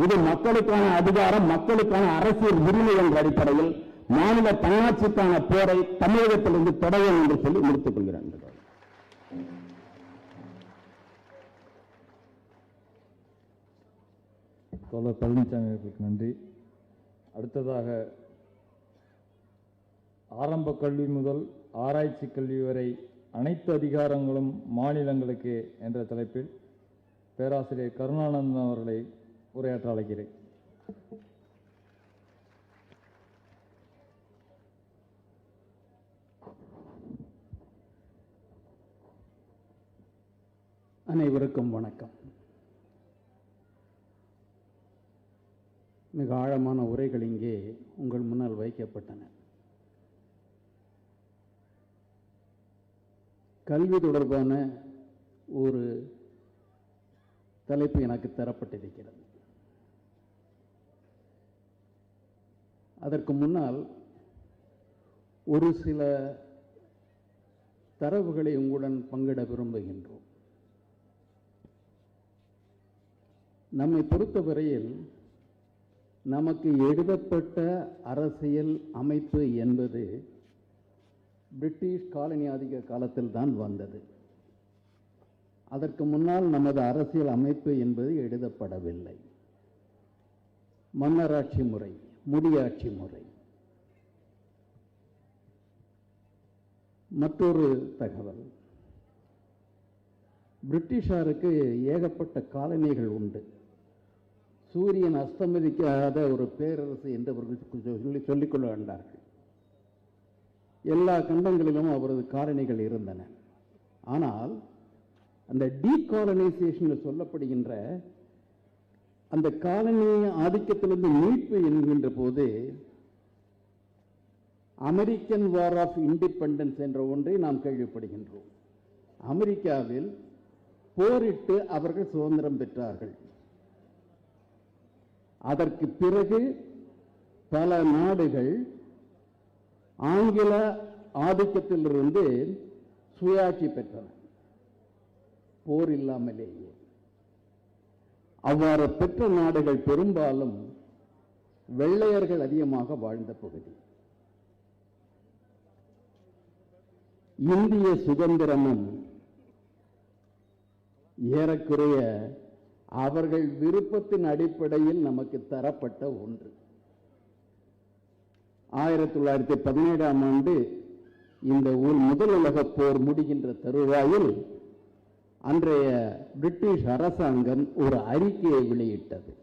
இது மக்களுக்கான அதிகாரம், மக்களுக்கான அரசியல் உரிமை என்ற அடிப்படையில் மாநில தன்னாட்சிக்கான போரை தமிழகத்திலிருந்து தொடங்கும் என்று சொல்லி முடித்துக் கொள்கிறேன். தோழர் பழனிசாமி அவர்களுக்கு நன்றி. அடுத்ததாக ஆரம்ப கல்வி முதல் ஆராய்ச்சி கல்வி வரை அனைத்து அதிகாரங்களும் மாநிலங்களுக்கு என்ற தலைப்பில் பேராசிரியர் கருணானந்தன் அவர்களை உரையாற்ற அழைக்கிறேன். அனைவருக்கும் வணக்கம். மிக ஆழமான உரைகள் இங்கே உங்கள் முன்னால் வைக்கப்பட்டன. கல்வி தொடர்பான ஒரு தலைப்பு எனக்கு தரப்பட்டிருக்கிறது. அதற்கு முன்னால் ஒரு சில தரவுகளை உங்களுடன் பங்கிட விரும்புகின்றோம். நம்மை பொறுத்தவரையில் நமக்கு எழுதப்பட்ட அரசியல் அமைப்பு என்பது பிரிட்டிஷ் காலனி ஆதிக்க காலத்தில் தான் வந்தது. அதற்கு முன்னால் நமது அரசியல் அமைப்பு என்பது எழுதப்படவில்லை. மன்னராட்சி முறை, முடியாட்சி முறை. மற்றொரு தகவல், பிரிட்டிஷாருக்கு ஏகப்பட்ட காலனிகள் உண்டு. சூரியன் அஸ்தமதிக்காத ஒரு பேரரசு என்று அவர்கள் சொல்லிக்கொள்ள வேண்டார்கள். எல்லா கண்டங்களிலும் அவரது காலனிகள் இருந்தன. ஆனால் அந்த டீகாலனைசேஷன் சொல்லப்படுகின்ற அந்த காலனி ஆதிக்கத்திலிருந்து மீட்பு என்கின்ற போது அமெரிக்கன் வார் ஆஃப் இண்டிபெண்டன்ஸ் என்ற ஒன்றை நாம் கேள்விப்படுகின்றோம். அமெரிக்காவில் போரிட்டு அவர்கள் சுதந்திரம் பெற்றார்கள். அதற்கு பிறகு பல நாடுகள் ஆங்கில ஆதிக்கத்திலிருந்து சுயாட்சி பெற்றன, போர் இல்லாமலேயே. அவ்வாறு பெற்ற நாடுகள் பெரும்பாலும் வெள்ளையர்கள் அதிகமாக வாழ்ந்த பகுதி. இந்திய சுதந்திரமும் ஏறக்குறைய அவர்கள் விருப்பத்தின் அடிப்படையில் நமக்கு தரப்பட்ட ஒன்று. 1917ஆம் ஆண்டு இந்த முதல் உலகப் போர் முடிகின்ற தருவாயில் அன்றைய பிரிட்டிஷ் அரசாங்கம் ஒரு அறிக்கையை வெளியிட்டது.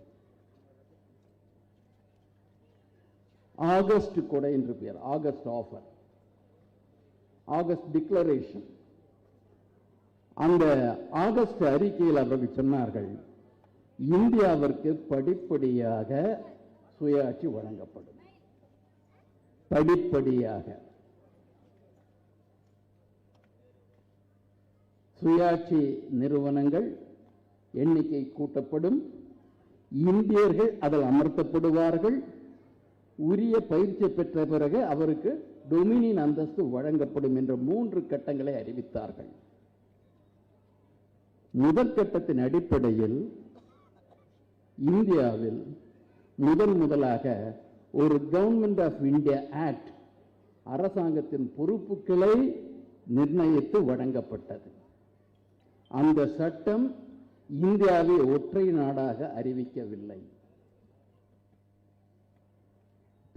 ஆகஸ்ட் கொடை என்று பெயர், ஆகஸ்ட் ஆஃபர், ஆகஸ்ட் டிக்ளரேஷன். அந்த ஆகஸ்ட் அறிக்கையில் அவர்கள் சொன்னார்கள், இந்தியாவிற்கு படிப்படியாக சுயாட்சி வழங்கப்படும். படிப்படியாக சுயாட்சி நிறுவனங்கள் எண்ணிக்கை கூட்டப்படும், இந்தியர்கள் அதில் அமர்த்தப்படுவார்கள், உரிய பயிற்சி பெற்ற பிறகு அவருக்கு டொமினியன் அந்தஸ்து வழங்கப்படும் என்ற 3 கட்டங்களை அறிவித்தார்கள். முதற்கட்டத்தின் அடிப்படையில் இந்தியாவில் முதலாக ஒரு கவர்மெண்ட் ஆஃப் இந்தியா ஆக்ட், அரசாங்கத்தின் பொறுப்புகளை நிர்ணயித்து வழங்கப்பட்டது. அந்த சட்டம் இந்தியாவை ஒற்றை நாடாக அறிவிக்கவில்லை.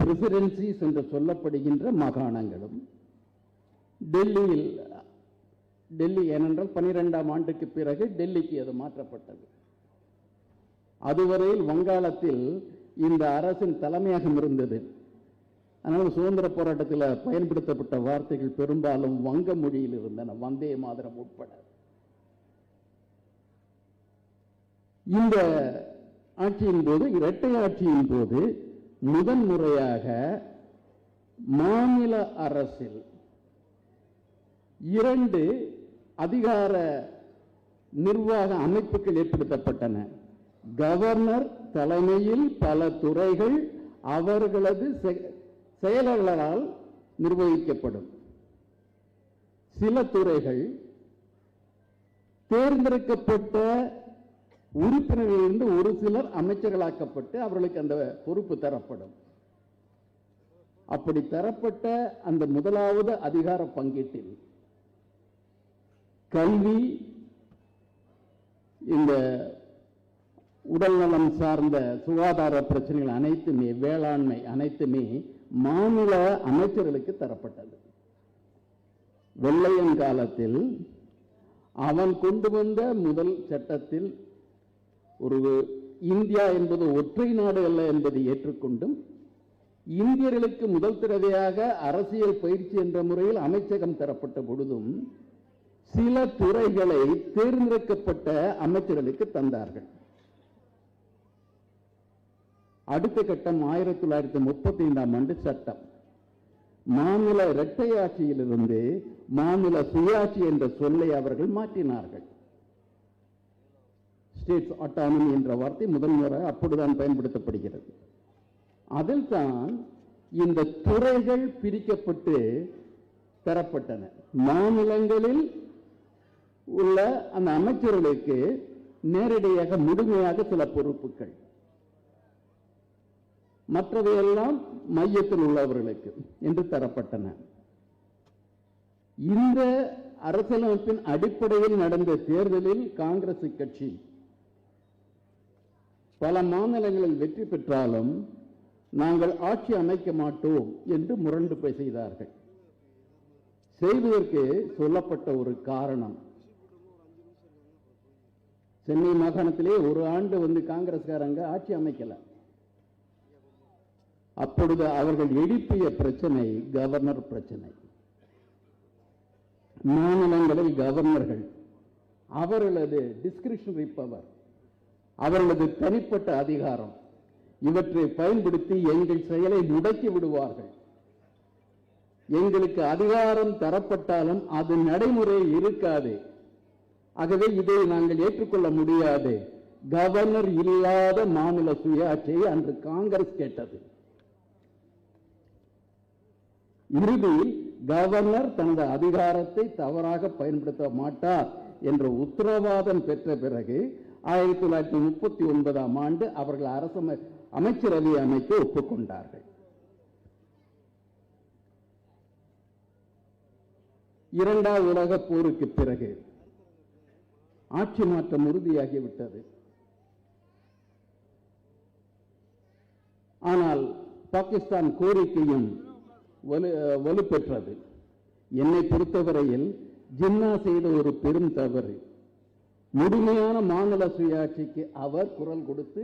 பிரசிடென்சிஸ் என்று சொல்லப்படுகின்ற மாகாணங்களும் டெல்லி ஏனென்றால் 12ஆம் ஆண்டுக்கு பிறகு டெல்லிக்கு அது மாற்றப்பட்டது. அதுவரையில் வங்காளத்தில் இந்த அரசின் தலைமையகம் இருந்தது. அதனால் சுதந்திர போராட்டத்தில் பயன்படுத்தப்பட்ட வார்த்தைகள் பெரும்பாலும் வங்க மொழியில் இருந்தன, வந்தே மாதரம் உட்பட. இந்த ஆட்சியின் போது, இரட்டை ஆட்சியின் போது முதன்முறையாக மாநில அரசில் 2 அதிகார நிர்வாக அமைப்புகள் ஏற்படுத்தப்பட்டன. கவர்னர் தலைமையில் பல துறைகள் அவர்களது செயலர்களால் நிர்வகிக்கப்படும். சில துறைகள் தேர்ந்தெடுக்கப்பட்ட உறுப்பினர்களிலிருந்து ஒரு சிலர் அமைச்சர்களாக்கப்பட்டு அவர்களுக்கு அந்த பொறுப்பு தரப்படும். அப்படி தரப்பட்ட அந்த முதலாவது அதிகார பங்கீட்டில் கல்வி, இந்த உடல்நலம் சார்ந்த சுகாதார பிரச்சனைகள் அனைத்துமே, வேளாண்மை அனைத்துமே மாநில அமைச்சர்களுக்கு தரப்பட்டது. வெள்ளையன் காலத்தில் அவன் கொண்டு வந்த முதல் சட்டத்தில் ஒரு இந்தியா என்பது ஒற்றை நாடு அல்ல என்பதை ஏற்றுக்கொண்டும் இந்தியர்களுக்கு முதல் தடவையாக அரசியல் பயிற்சி என்ற முறையில் அமைச்சகம் தரப்பட்ட பொழுதும் சில துறைகளை தேர்ந்தெடுக்கப்பட்ட அமைச்சர்களுக்கு தந்தார்கள். அடுத்த கட்டம் 1935ஆம் ஆண்டு சட்டம். மாநில இரட்டை ஆட்சியிலிருந்து மாநில சுயாட்சி என்ற சொல்லை அவர்கள் மாற்றினார்கள். ஸ்டேட்ஸ் ஆட்டானமி என்ற வார்த்தை முதல் முறை அப்படிதான் பயன்படுத்தப்படுகிறது. அதில் தான் இந்த துறைகள் பிரிக்கப்பட்டு தரப்பட்டன. மாநிலங்களில் உள்ள அந்த அமைச்சர்களுக்கு நேரடியாக முழுமையாக சில பொறுப்புகள், மற்றவையெல்லாம் மையத்தில் உள்ளவர்களுக்கு என்று தரப்பட்டன. இந்த அரசியலமைப்பின் அடிப்படையில் நடந்த தேர்தலில் காங்கிரஸ் கட்சி பல மாநிலங்களில் வெற்றி பெற்றாலும் நாங்கள் ஆட்சி அமைக்க மாட்டோம் என்று முரண்டு போய் செய்தார்கள். செய்வதற்கு சொல்லப்பட்ட ஒரு காரணம், சென்னை மாகாணத்திலே ஒரு ஆண்டு காங்கிரஸ்காரங்க ஆட்சி அமைக்கல. அப்பொழுது அவர்கள் எழுப்பிய பிரச்சனை கவர்னர் பிரச்சனை. மாநிலங்களில் கவர்னர்கள் அவர்களது டிஸ்கிரிஷனரி பவர், அவர்களது தனிப்பட்ட அதிகாரம், இவற்றை பயன்படுத்தி எங்கள் செயலை முடக்கி விடுவார்கள். எங்களுக்கு அதிகாரம் தரப்பட்டாலும் அது நடைமுறை இருக்காது. ஆகவே இதை நாங்கள் ஏற்றுக்கொள்ள முடியாது. கவர்னர் இல்லாத மாநில சுயாட்சியை அன்று காங்கிரஸ் கேட்டது. இறுதியில் கவர்னர் தனது அதிகாரத்தை தவறாக பயன்படுத்த மாட்டார் என்ற உத்தரவாதம் பெற்ற பிறகு 1939ஆம் ஆண்டு அவர்கள் அமைச்சரவை அமைக்க ஒப்புக்கொண்டார்கள். இரண்டாவது உலகப் போருக்கு பிறகு ஆட்சி மாற்றம் உறுதியாகிவிட்டது. ஆனால் பாகிஸ்தான் கோரிக்கையும் வலுப்பெற்றது. என்னை பொறுத்தவரையில் ஜின்னா செய்த ஒரு பெரும் தவறு. முழுமையான மாநில சுயாட்சிக்கு அவர் குரல் கொடுத்து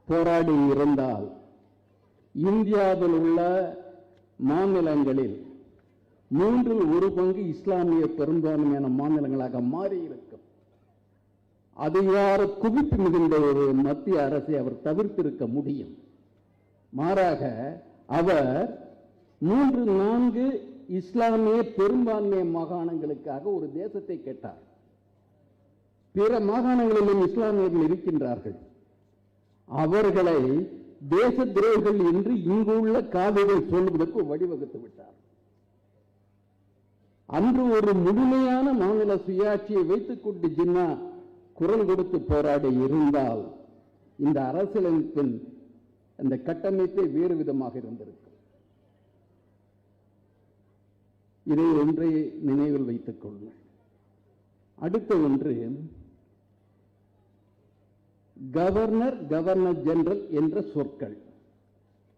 போராடி இருந்தால் இந்தியாவில் உள்ள மாநிலங்களில் 1/3 இஸ்லாமிய பெரும்பான்மையான மாநிலங்களாக மாறியிருக்கும். அதிகார குவிப்பு மிகுந்த ஒரு மத்திய அரசை அவர் தவிர்த்திருக்க முடியும். மாறாக அவர் 3-4 இஸ்லாமிய பெரும்பான்மை மாகாணங்களுக்காக ஒரு தேசத்தை கேட்டார். பிற மாகாணங்களிலும் இஸ்லாமியர்கள் இருக்கின்றார்கள். அவர்களை தேச துரோகிகள் என்று இங்கு உள்ள காவிகள் சொல்வதற்கு வழிவகுத்து விட்டார். அன்று ஒரு முழுமையான மாநில சுயாட்சியை வைத்துக் கொண்டு ஜின்னா குரல் கொடுத்து போராடி இருந்தால் இந்த அரசியலமைப்பின் அந்த கட்டமைப்பை வேறு விதமாக இருந்திருக்கும். இதை ஒன்றை நினைவில் வைத்துக் கொள்ளுங்கள். அடுத்த ஒன்று, கவர்னர், கவர்னர் ஜெனரல் என்ற சொற்கள்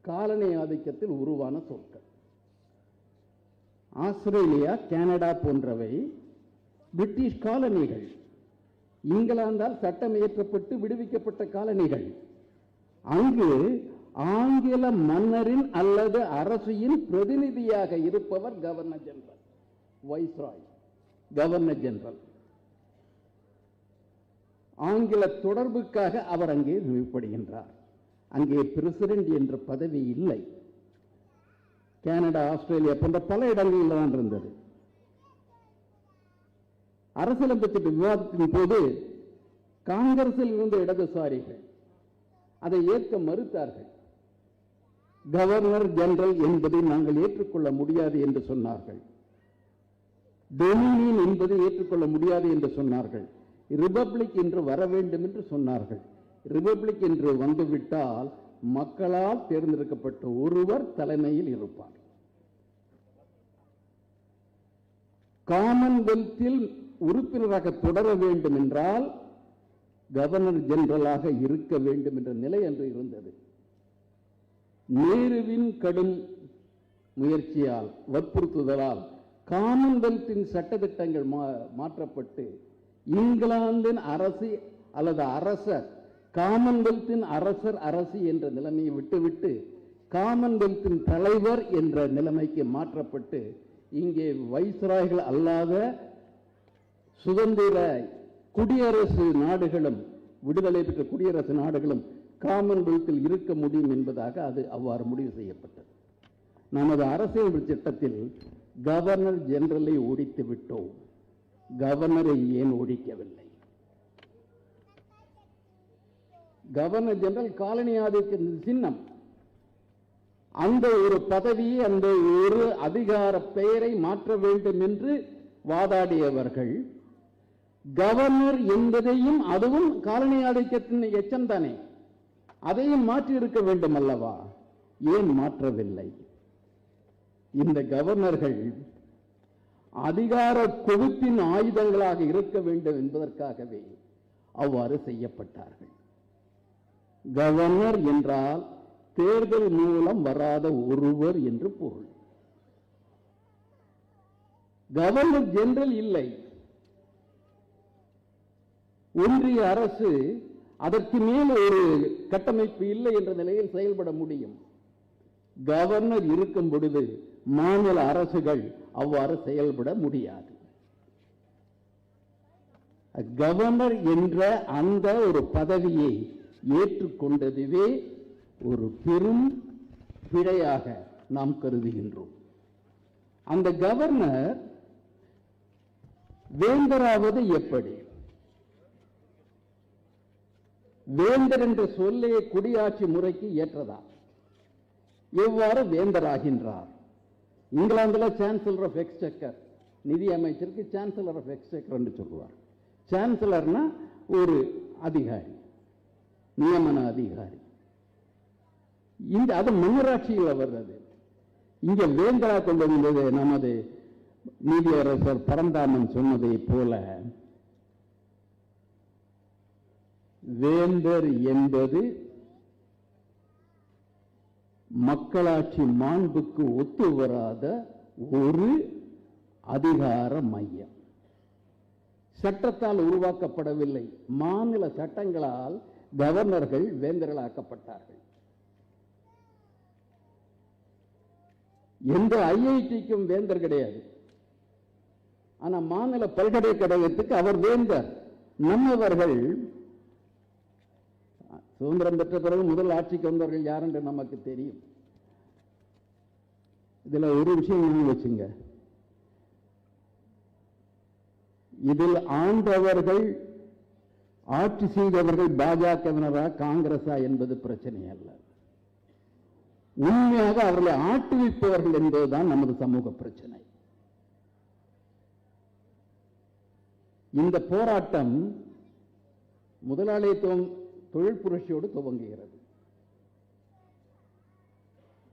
காலனி ஆதிக்கத்தில் உருவான சொற்கள். ஆஸ்திரேலியா, கனடா போன்றவை பிரிட்டிஷ் காலனிகள். இங்கிலாந்தால் சட்டம் இயற்றப்பட்டு விடுவிக்கப்பட்ட காலனிகள். அங்கு ஆங்கில மன்னரின் அல்லது அரசின் பிரதிநிதியாக இருப்பவர் governor general, viceroy, governor general. ஆங்கில தொடர்புக்காக அவர் அங்கே நியமிக்கப்படுகின்றார். அங்கே பிரசிடென்ட் என்ற பதவி இல்லை. கனடா, ஆஸ்திரேலியா போன்ற பல இடங்களில் தான் இருந்தது. அரசியலமைப்பு விவாதத்தின் போது காங்கிரஸில் இருந்த இடதுசாரிகள் அதை ஏற்க மறுத்தார்கள். கவர்னர் ஜெனரல் என்பதை நாங்கள் ஏற்றுக்கொள்ள முடியாது என்று சொன்னார்கள். டொமினியன் என்பதை ஏற்றுக்கொள்ள முடியாது என்று சொன்னார்கள். ரிபப்ளிக் என்று வர வேண்டும் என்று சொன்னார்கள். ரிபப்ளிக் என்று வந்துவிட்டால் மக்களால் தேர்ந்தெடுக்கப்பட்ட ஒருவர் தலைமையில் இருப்பார். காமன்வெல்த்தில் உறுப்பினராக தொடர வேண்டும் என்றால் கவர்னர் ஜெனரலாக இருக்க வேண்டும் என்ற நிலை அன்று இருந்தது. நேருவின் கடும் முயற்சியால், வற்புறுத்துதலால் காமன்வெல்த்தின் சட்டத்திட்டங்கள் மாற்றப்பட்டு இங்கிலாந்தின் அரசு அல்லது அரசர், காமன்வெல்த்தின் அரசர் அரசி என்ற நிலைமையை விட்டுவிட்டு காமன்வெல்த்தின் தலைவர் என்ற நிலைமைக்கு மாற்றப்பட்டு இங்கே வைஸ்ராய்கள் அல்லாத சுதந்திர குடியரசு நாடுகளும், விடுதலை பெற்ற குடியரசு நாடுகளும் காமன்வெல்த்தில் இருக்க முடியும் என்பதாக அது அவ்வாறு முடிவு செய்யப்பட்டது. நமது அரசியல் சட்டத்தில் கவர்னர் ஜெனரலை ஒழித்து விட்டோம். கவர்னரை ஏன் ஒழிக்கவில்லை? கவர்னர் ஜெனரல் காலனி ஆதிக்க சின்னம். அந்த ஒரு பதவியை, அந்த ஒரு அதிகார பெயரை மாற்ற வேண்டும் என்று வாதாடியவர்கள் கவர்னர் என்பதையும், அதுவும் காலனி ஆதிக்கத்தின் எச்சம் தானே, அதையும் மாற்றி இருக்க வேண்டும் அல்லவா? ஏன் மாற்றவில்லை? இந்த கவர்னர்கள் அதிகார குவிப்பின் ஆயுதங்களாக இருக்க வேண்டும் என்பதற்காகவே அவ்வாறு செய்யப்பட்டார்கள். கவர்னர் என்றால் தேர்தல் மூலம் வராத ஒருவர் என்று பொருள். கவர்னர் ஜெனரல் இல்லை. ஒன்றிய அரசு அதற்கு மேல் ஒரு கட்டமைப்பு இல்லை என்ற நிலையில் செயல்பட முடியும். கவர்னர் இருக்கும் பொழுது மாநில அரசுகள் அவ்வாறு செயல்பட முடியாது. கவர்னர் என்ற அந்த ஒரு பதவியை ஏற்றுக்கொண்டதுவே ஒரு பெரும் பிழையாக நாம் கருதுகின்றோம். அந்த கவர்னர் வேந்தராவது எப்படி? வேந்தர் என்ற சொல்லே குடியாட்சி முறைக்கு ஏற்றதா? எவ்வாறு வேந்தராகின்றார்? இங்கிலாந்தில் சான்சலர் ஆஃப் எக்ஸ்செக்கர், நிதி அமைச்சருக்கு சான்சலர் ஆஃப் எக்ஸ்செக்கர் என்று சொல்லுவார். சான்சலர்னா ஒரு அதிகாரி, நியமன அதிகாரி. இந்த அது மன்னராட்சியில் வர்றது. இங்க வேந்தரா கொண்டு வந்தது நமது நீதியரசர் பரந்தாமன் சொன்னதை போல, வேந்தர் என்பது மக்களாட்சி மாண்புக்கு ஒத்து வராத ஒரு அதிகார மையம். சட்டத்தால் உருவாக்கப்படவில்லை, மாநில சட்டங்களால் கவர்னர்கள் வேந்தர்களாக்கப்பட்டார்கள். எந்த ஐஐடிக்கும் வேந்தர் கிடையாது. ஆனா மாநில பல்கலைக்கழகத்துக்கு அவர் வேந்தர். நம்மவர்கள் சுதந்திரம் பெற்ற பிறகு முதல் ஆட்சிக்கு வந்தவர்கள் யார் என்று நமக்கு தெரியும். இதுல ஒரு விஷயம் வச்சுங்க, இதில் ஆண்டவர்கள், ஆட்சி செய்தவர்கள் பாஜகவினரா காங்கிரஸா என்பது பிரச்சனை அல்ல. உண்மையாக அவர்களை ஆட்டுவிப்பவர்கள் என்பதுதான் நமது சமூக பிரச்சனை. இந்த போராட்டம் முதலாளித்துவம் தொழில் புரட்சியோடு துவங்குகிறது.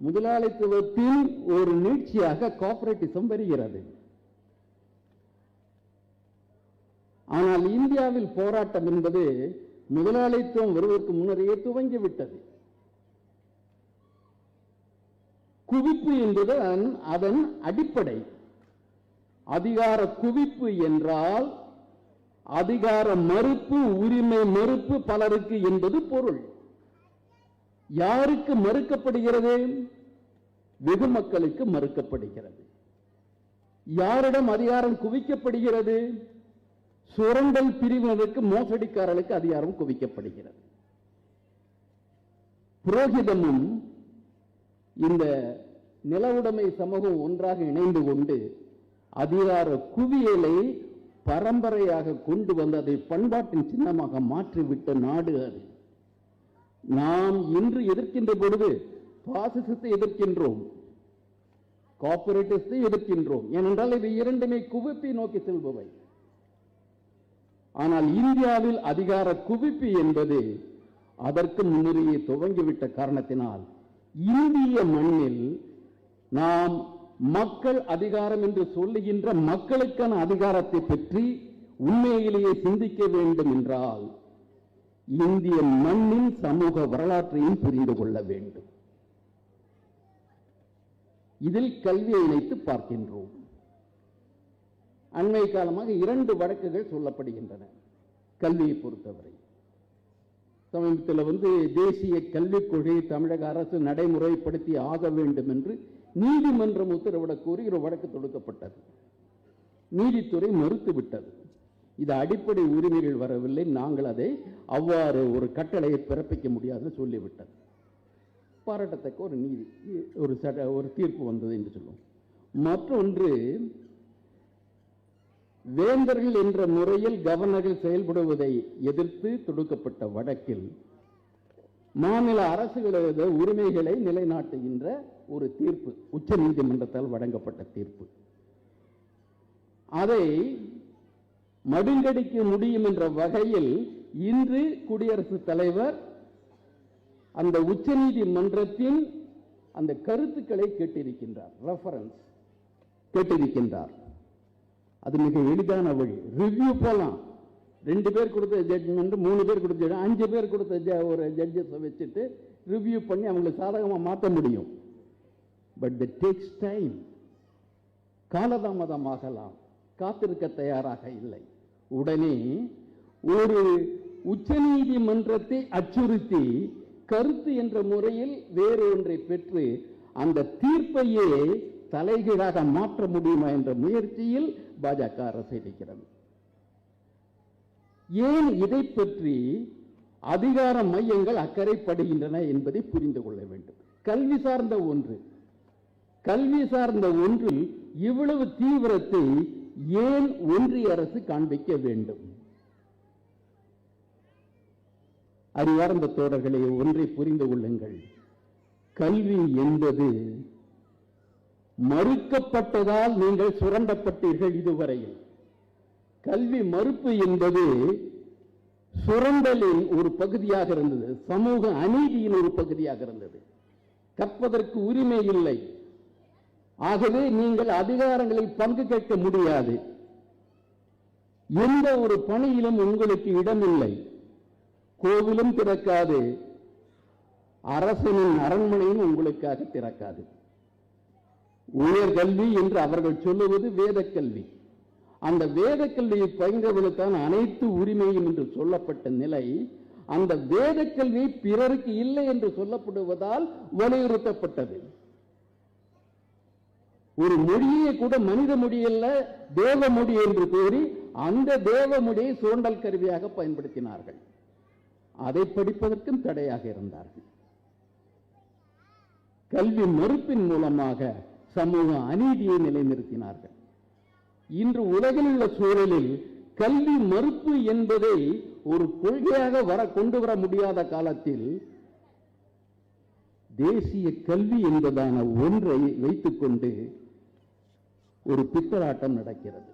முதலாளித்துவத்தின் ஒரு நீட்சியாக கோஆபரேட்டிசம் வருகிறது. ஆனால் இந்தியாவில் போராட்டம் என்பது முதலாளித்துவம் வருவதற்கு முன்னரே துவங்கிவிட்டது. குவிப்பு என்பது அதன் அடிப்படை. அதிகார குவிப்பு என்றால் அதிகார மறுப்பு, உரிமை மறுப்பு பலருக்கு என்பது பொருள். யாருக்கு மறுக்கப்படுகிறது? வெகு மக்களுக்கு மறுக்கப்படுகிறது. யாரிடம் அதிகாரம் குவிக்கப்படுகிறது? சுரண்டல் பிரிவினருக்கு, மோசடிக்காரர்களுக்கு அதிகாரம் குவிக்கப்படுகிறது. புரோகிதமும் இந்த நிலவுடைமை சமூகம் ஒன்றாக இணைந்து கொண்டு அதிகார குவியலை பரம்பரையாக கொண்டு வந்து அதை பண்பாட்டின் சின்னமாக மாற்றிவிட்ட நாடு அது. நாம் இன்று எதிர்க்கின்ற பொழுது பாசிசத்தை எதிர்க்கின்றோம், கார்ப்பரேட்டிசத்தை எதிர்க்கின்றோம். ஏனென்றால் இவை இரண்டுமே குவிப்பை நோக்கி செல்பவை. ஆனால் இந்தியாவில் அதிகார குவிப்பு என்பது அதற்கு முன்னுரையை துவங்கிவிட்ட காரணத்தினால் இந்திய மண்ணில் நாம் மக்கள் அதிகாரம் என்று சொல்லுகின்ற மக்களுக்கான அதிகாரத்தை பற்றி உண்மையிலேயே சிந்திக்க வேண்டும் என்றால் இந்திய மண்ணின் சமூக வரலாற்றையும் புரிந்து கொள்ள வேண்டும். இதில் கல்வியை இணைத்து பார்க்கின்றோம். அண்மை காலமாக 2 வழக்குகள் சொல்லப்படுகின்றன கல்வியை பொறுத்தவரை. சமீபத்தில் தேசிய கல்விக் கொள்கையை தமிழக அரசு நடைமுறைப்படுத்தி ஆக வேண்டும் என்று நீதிமன்றம் உத்தரவிடக் கோரி ஒரு வழக்கு தொடுக்கப்பட்டது. நீதித்துறை மறுத்துவிட்டது. இது அடிப்படை உரிமைகள் வரவில்லை, நாங்கள் அதை அவ்வாறு ஒரு கட்டளையை பிறப்பிக்க முடியாது சொல்லிவிட்டது. பாராட்டத்தக்க ஒரு நீதி, ஒரு தீர்ப்பு வந்தது என்று சொல்லுவோம். மற்றொன்று, வேந்தர்கள் என்ற முறையில் கவர்னர்கள் செயல்படுவதை எதிர்த்து தொடுக்கப்பட்ட வழக்கில் மாநில அரசுகளது உரிமைகளை நிலைநாட்டுகின்ற ஒரு தீர்ப்பு உச்ச நீதிமன்றத்தால் வழங்கப்பட்ட தீர்ப்பு. அதை மடுங்கடிக்க முடியும் என்ற வகையில் இன்று குடியரசுத் தலைவர் அந்த உச்ச நீதிமன்றத்தின் அந்த கருத்துக்களை கேட்டிருக்கின்றார், ரெஃபரன்ஸ் கேட்டிருக்கின்றார். அது மிக எளிதான வழி. ரிவ்யூ போலாம். 2 பேர் கொடுத்த ஜட்ஜ்மெண்ட், 3 பேர் கொடுத்த 5 பேர் கொடுத்த ஒரு ஜட்ஜஸை வச்சுட்டு ரிவ்யூ பண்ணி அவங்களுக்கு சாதகமாக மாற்ற முடியும். But that takes time. காலதாமதமாகலாம், காத்திருக்க தயாராக இல்லை. உடனே ஒரு உச்ச நீதிமன்றத்தை அச்சுறுத்தி கருத்து என்ற முறையில் வேறு ஒன்றை பெற்று அந்த தீர்ப்பையே தலைகீழாக மாற்ற முடியுமா என்ற முயற்சியில் பாஜக அரசு இருக்கிறது. ஏன் இதை பற்றி அதிகார மையங்கள் அக்கறைப்படுகின்றன என்பதை புரிந்து கொள்ள வேண்டும். கல்வி சார்ந்த ஒன்று, கல்வி சார்ந்த ஒன்றில் இவ்வளவு தீவிரத்தை ஏன் ஒன்றிய அரசு காண்பிக்க வேண்டும்? அறிவார்ந்த தோழர்களே, ஒன்றை புரிந்து கொள்ளுங்கள். கல்வி என்பது மறுக்கப்பட்டதால் நீங்கள் சுரண்டப்பட்டீர்கள். இதுவரையில் கல்வி மறுப்பு என்பது சுரண்டலின் ஒரு பகுதியாக இருந்தது, சமூக அநீதியின் ஒரு பகுதியாக இருந்தது. கற்பதற்கு உரிமை இல்லை, ஆகவே நீங்கள் அதிகாரங்களில் பங்கு கேட்க முடியாது, எந்த ஒரு பணியிலும் உங்களுக்கு இடமில்லை, கோவிலும் திறக்காது, அரசனின் அரண்மனையும் உங்களுக்காக திறக்காது. உயர்கல்வி என்று அவர்கள் சொல்லுவது வேத கல்வி. அந்த வேத கல்வியை பயின்றவர்களுக்கான அனைத்து உரிமையும் என்று சொல்லப்பட்ட நிலை, அந்த வேத கல்வி பிறருக்கு இல்லை என்று சொல்லப்படுவதால் வலியுறுத்தப்பட்டது. ஒரு மொழியை கூட மனித மொழியல்ல தேவ மொழி என்று கூறி அந்த தேவ மொழியை சுரண்டல் கருவியாக பயன்படுத்தினார்கள். அதை படிப்பதற்கும் தடையாக இருந்தார்கள். கல்வி மறுப்பின் மூலமாக சமூக அநீதியை நிலைநிறுத்தினார்கள். இன்று உலகில் உள்ள சூழலில் கல்வி மறுப்பு என்பதை ஒரு கொள்கையாக கொண்டு வர முடியாத காலத்தில் தேசிய கல்வி என்பதான ஒன்றை வைத்துக் கொண்டு ஒரு பித்தலாட்டம் நடக்கிறது.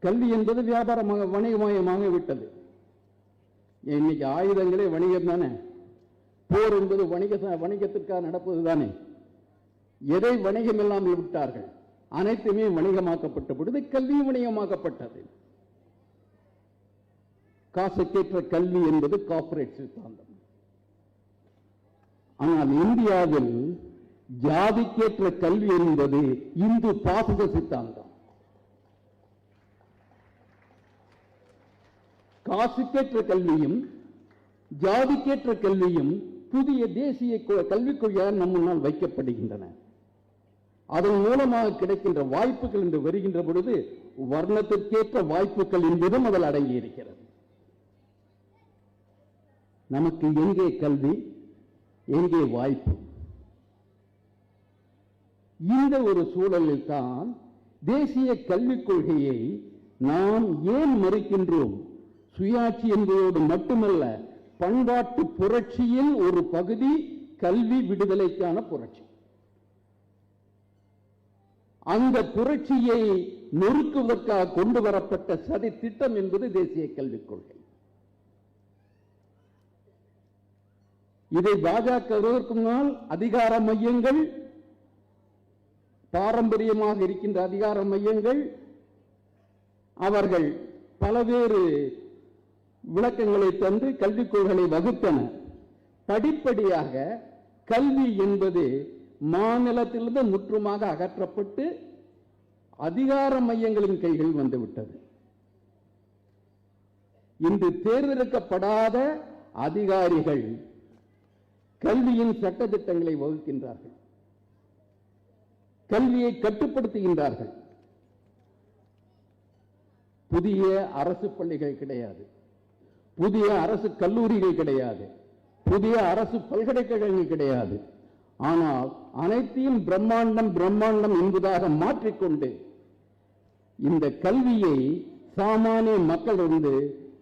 கல்வி என்பது வியாபாரமாக வணிகமயமாக விட்டது. இன்னைக்கு ஆயுதங்களே வணிகம் தானே, போர் என்பது வணிகத்திற்காக நடப்பது தானே. எதை வணிகம் இல்லாமல் விட்டார்கள்? அனைத்துமே வணிகமாக்கப்பட்ட பொழுது கல்வி வணிகமாக்கப்பட்டது. காசுக்கேற்ற கல்வி என்பது கார்ப்பரேட் சித்தாந்தம். ஆனால் இந்தியாவில் ஜாதிக்கேற்ற கல்வி என்பது இந்து பாசிச சித்தாந்தம். காசுக்கேற்ற கல்வியும் ஜாதிக்கேற்ற கல்வியும் புதிய தேசிய கல்விக் கொள்கையாக நம் முன்னால் வைக்கப்படுகின்றன. அதன் மூலமாக கிடைக்கின்ற வாய்ப்புகள் என்று வருகின்ற பொழுது வர்ணத்திற்கேற்ற வாய்ப்புகள் என்பதும் அதில் அடங்கி இருக்கிறது. நமக்கு எங்கே கல்வி, எங்கே வாய்ப்பு? இந்த ஒரு சூழலில் தான் தேசிய கல்விக் கொள்கையை நாம் ஏன் மறுக்கின்றோம்? சுயாட்சி என்பதோடு மட்டுமல்ல, பண்பாட்டு புரட்சியில் ஒரு பகுதி கல்வி விடுதலைக்கான புரட்சி. அந்த புரட்சியை நொறுக்குவதற்காக கொண்டு வரப்பட்ட சதி திட்டம் என்பது தேசிய கல்விக் கொள்கை. இதை பாஜக முன்னால் அதிகார மையங்கள், பாரம்பரியமாக இருக்கின்ற அதிகார மையங்கள், அவர்கள் பல்வேறு விளக்கங்களை தந்து கல்விக் கொள்கைகளை வகுத்தன. படிப்படியாக கல்வி என்பது மாநிலத்திலிருந்து முற்றுமாக அகற்றப்பட்டு அதிகார மையங்களின் கைகள் வந்துவிட்டது. இன்று தேர்ந்தெடுக்கப்படாத அதிகாரிகள் கல்வியின் சட்டத்திட்டங்களை வகுக்கின்றார்கள், கல்வியை கட்டுப்படுத்துகின்றார்கள். புதிய அரசு பள்ளிகள் கிடையாது, புதிய அரசு கல்லூரிகள் கிடையாது, புதிய அரசு பல்கலைக்கழகங்கள் கிடையாது. ஆனால் அனைத்தையும் பிரம்மாண்டம் பிரம்மாண்டம் என்பதாக மாற்றிக்கொண்டு இந்த கல்வியை சாமானிய மக்களிலிருந்து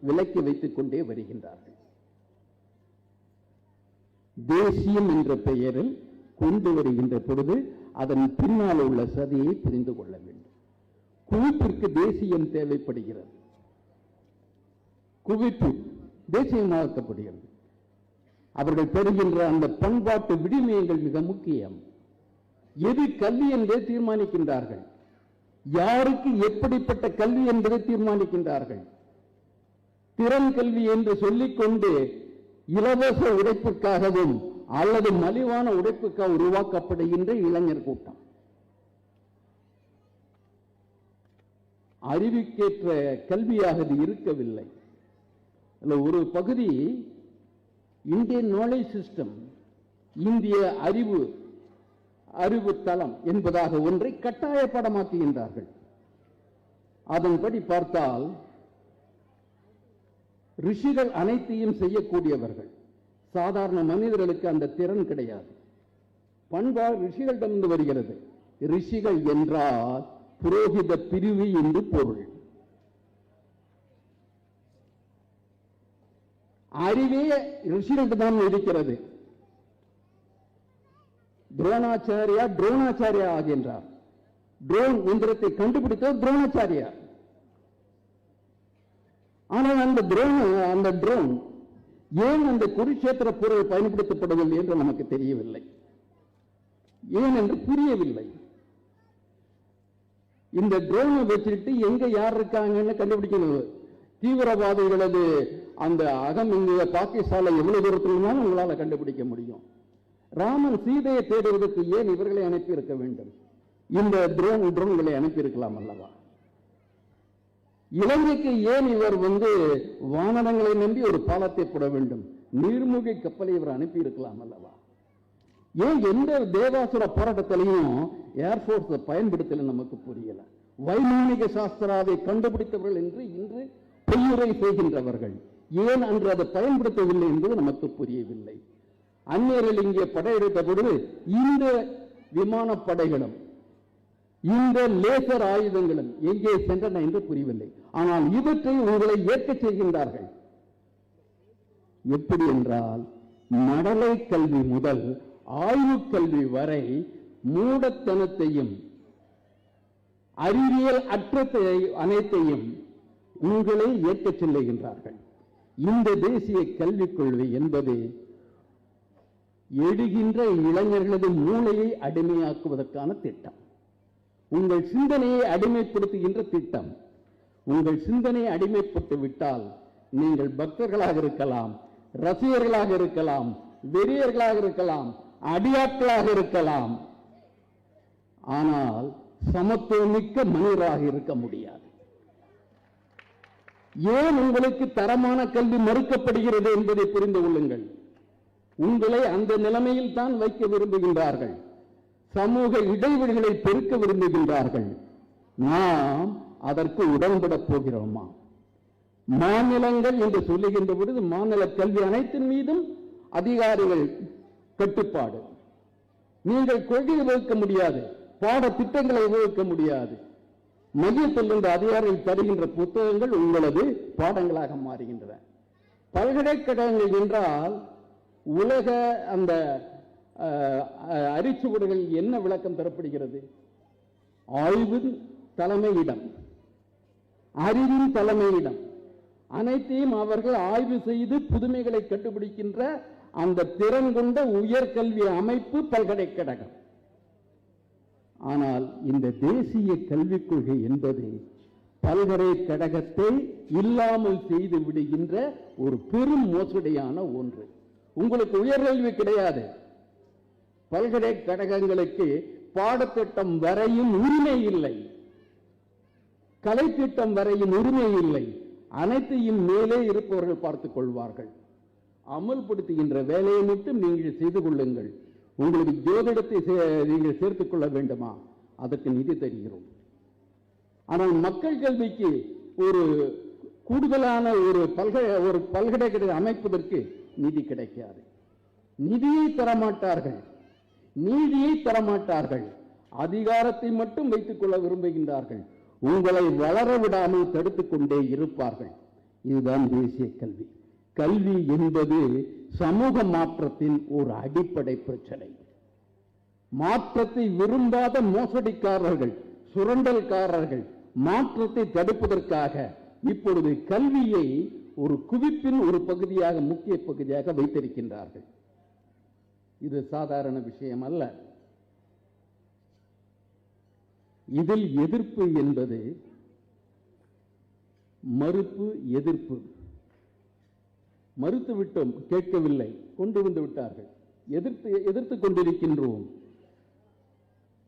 விலக்கி வைத்துக் கொண்டே வருகின்றார்கள். தேசியம் என்ற பெயரில் கொண்டு வருகின்ற பொழுது அதன் பின்னால் உள்ள சதியை புரிந்து கொள்ள வேண்டும். குவிப்பிற்கு தேசியம் தேவைப்படுகிறது, குவிப்பு தேசியமாக்கப்படுகிறது. அவர்கள் பெறுகின்ற அந்த பண்பாட்டு விடிமையங்கள் மிக முக்கியம். எது கல்வி என்பதை தீர்மானிக்கின்றார்கள், யாருக்கு எப்படிப்பட்ட கல்வி என்பதை தீர்மானிக்கின்றார்கள். திறன் கல்வி என்று சொல்லிக்கொண்டு இலவச உழைப்புக்காகவும் அல்லது மலிவான உழைப்புக்காக உருவாக்கப்படுகின்ற இளைஞர் கூட்டம். அறிவுக்கேற்ற கல்வியாக இது இருக்கவில்லை. ஒரு பகுதி இந்தியன் நாலேஜ் சிஸ்டம், இந்திய அறிவு தளம் என்பதாக ஒன்றை கட்டாய பாடமாக்குகின்றார்கள். அதன்படி பார்த்தால் ரிஷிகள் அனைத்தையும் செய்யக்கூடியவர்கள், சாதாரண மனிதர்களுக்கு அந்த திறன் கிடையாது. பண்பாடு ரிஷிகளிடமிருந்து வருகிறது. ரிஷிகள் என்றால் புரோகித பிரிவு என்று பொருள். அறிவே ரிஷிகளிடம் தான் இருக்கிறது. துரோணாச்சாரியா ஆகின்றார். ட்ரோன் எந்திரத்தை கண்டுபிடித்தவர் துரோணாச்சாரியா. ஆனால் அந்த ட்ரோன் ஏன் அந்த குருஷேத்திர போரில் பயன்படுத்தப்படவில்லை என்று நமக்கு தெரியவில்லை. ஏன் என்று புரியவில்லை. இந்த ட்ரோனை வச்சுட்டு எங்க யார் இருக்காங்கன்னு கண்டுபிடிக்கணும். தீவிரவாதிகளது அந்த அகம் இங்க பாகிஸ்தான்ல எவ்வளவு தூரத்தில் உங்களால கண்டுபிடிக்க முடியும். ராமன் சீதையை தேடுவதற்கு ஏன் இவர்களை அனுப்பி இருக்க வேண்டும்? இந்த ட்ரோன்களை அனுப்பி இருக்கலாம் அல்லவா? இலங்கைக்கு ஏன் இவர் வானரங்களை நம்பி ஒரு பாலத்தை போட வேண்டும்? நீர்மூழ்கி கப்பலை இவர் அனுப்பி இருக்கலாம் அல்லவா? ஏன் எந்த தேவாசுர போராட்டத்திலையும் ஏர்போர்ஸ் பயன்படுத்தல நமக்கு புரியல. வைமானிக சாஸ்திராவை கண்டுபிடித்தவர்கள் என்று இன்று பொய்யுரை செய்கின்றவர்கள் ஏன் அன்று அதை பயன்படுத்தவில்லை என்பது நமக்கு புரியவில்லை. அந்நியர்கள் இங்கே படையெடுத்த பொழுது இந்த விமானப்படைகளும் இந்த லேசர் ஆயுதங்களும் எங்கே சென்றன என்று புரியவில்லை. ஆனால் இவற்றை உங்களை ஏற்க செய்கின்றார்கள். எப்படி என்றால், மடலை கல்வி முதல் ஆய்வு கல்வி வரை மூடத்தனத்தையும் அறிவியல் அற்றத்தை அனைத்தையும் உங்களை ஏற்க சொல்லுகின்றார்கள். இந்த தேசிய கல்விக் கொள்கை என்பது எழுகின்ற இளைஞர்களது மூளையை அடிமையாக்குவதற்கான திட்டம். உங்கள் சிந்தனையை அடிமைப்படுத்துகின்ற திட்டம். உங்கள் சிந்தனையை அடிமைப்பட்டு விட்டால் நீங்கள் பக்தர்களாக இருக்கலாம், ரசிகர்களாக இருக்கலாம், வெறியர்களாக இருக்கலாம், அடியாட்களாக இருக்கலாம். ஆனால் சமத்துவமிக்க மனிதராக இருக்க முடியாது. ஏன் உங்களுக்கு தரமான கல்வி மறுக்கப்படுகிறது என்பதை புரிந்து கொள்ளுங்கள். உங்களை அந்த நிலைமையில் தான் வைக்க விரும்புகின்றார்கள். சமூக இடைவெளிகளை பெருக்க விரும்புகின்றார்கள். நாம் அதற்கு உடன்படப் போகிறோமா? மாநிலங்கள் என்று சொல்லுகின்ற பொழுது மாநில கல்வி அனைத்தின் மீதும் அதிகாரிகள் கட்டுப்பாடு. நீங்கள் கொள்கையை வகுக்க முடியாது, பாட திட்டங்களை வகுக்க முடியாது. மையத்தில் இருந்த அதிகாரிகள் தருகின்ற புத்தகங்கள் உங்களது பாடங்களாக மாறுகின்றன. பல்கலைக்கழகங்கள் என்றால் உலக அந்த அரிச்சுவடுகள் என்ன விளக்கம் தரப்படுகிறது? ஆய்வின் தலைமையிடம், அறிவின் தலைமையிடம், அனைத்தையும் அவர்கள் ஆய்வு செய்து புதுமைகளை கண்டுபிடிக்கின்ற அந்த திறன் கொண்ட உயர்கல்வி அமைப்பு பல்கலைக்கழகம். ஆனால் இந்த தேசிய கல்விக் கொள்கை என்பது பல்கலைக்கழகத்தை இல்லாமல் செய்து விடுகின்ற ஒரு பெரும் மோசடியான ஒன்று. உங்களுக்கு உயர்கல்வி கிடையாது. பல்கலைக்கழகங்களுக்கு பாடத்திட்டம் வரையும் உரிமை இல்லை, கலைத்திட்டம் வரையும் உரிமை இல்லை. அனைத்தையும் மேலே இருப்பவர்கள் பார்த்துக் கொள்வார்கள். அமல்படுத்துகின்ற வேலையை மட்டும் நீங்கள் செய்து கொள்ளுங்கள். உங்களுக்கு ஜோதிடத்தை நீங்கள் சேர்த்துக் கொள்ள வேண்டுமா? அதற்கு நிதி தருகிறோம். ஆனால் மக்கள் கல்விக்கு ஒரு கூடுதலான ஒரு பல்கலைக்கழகம் அமைப்பதற்கு நிதி கிடைக்காது. நிதியை தரமாட்டார்கள், நீதியை தரமாட்டார்கள். அதிகாரத்தை மட்டும் வைத்துக் கொள்ள விரும்புகின்றார்கள். உங்களை வளர விடாமல் தடுத்துக் கொண்டே இருப்பார்கள். இதுதான் தேசிய கல்வி. கல்வி என்பது சமூக மாற்றத்தின் ஒரு அடிப்படை பிரச்சனை. மாற்றத்தை விரும்பாத மோசடிக்காரர்கள், சுரண்டல்காரர்கள் மாற்றத்தை தடுப்பதற்காக இப்பொழுது கல்வியை ஒரு குவிப்பின் ஒரு பகுதியாக, முக்கிய பகுதியாக வைத்திருக்கின்றார்கள். இது சாதாரண விஷயம் அல்ல. இதில் எதிர்ப்பு என்பது மறுப்பு, எதிர்ப்பு. மறுத்து விட்டோம், கேட்கவில்லை, கொண்டு வந்து விட்டார்கள். எதிர்த்து கொண்டிருக்கின்றோம்.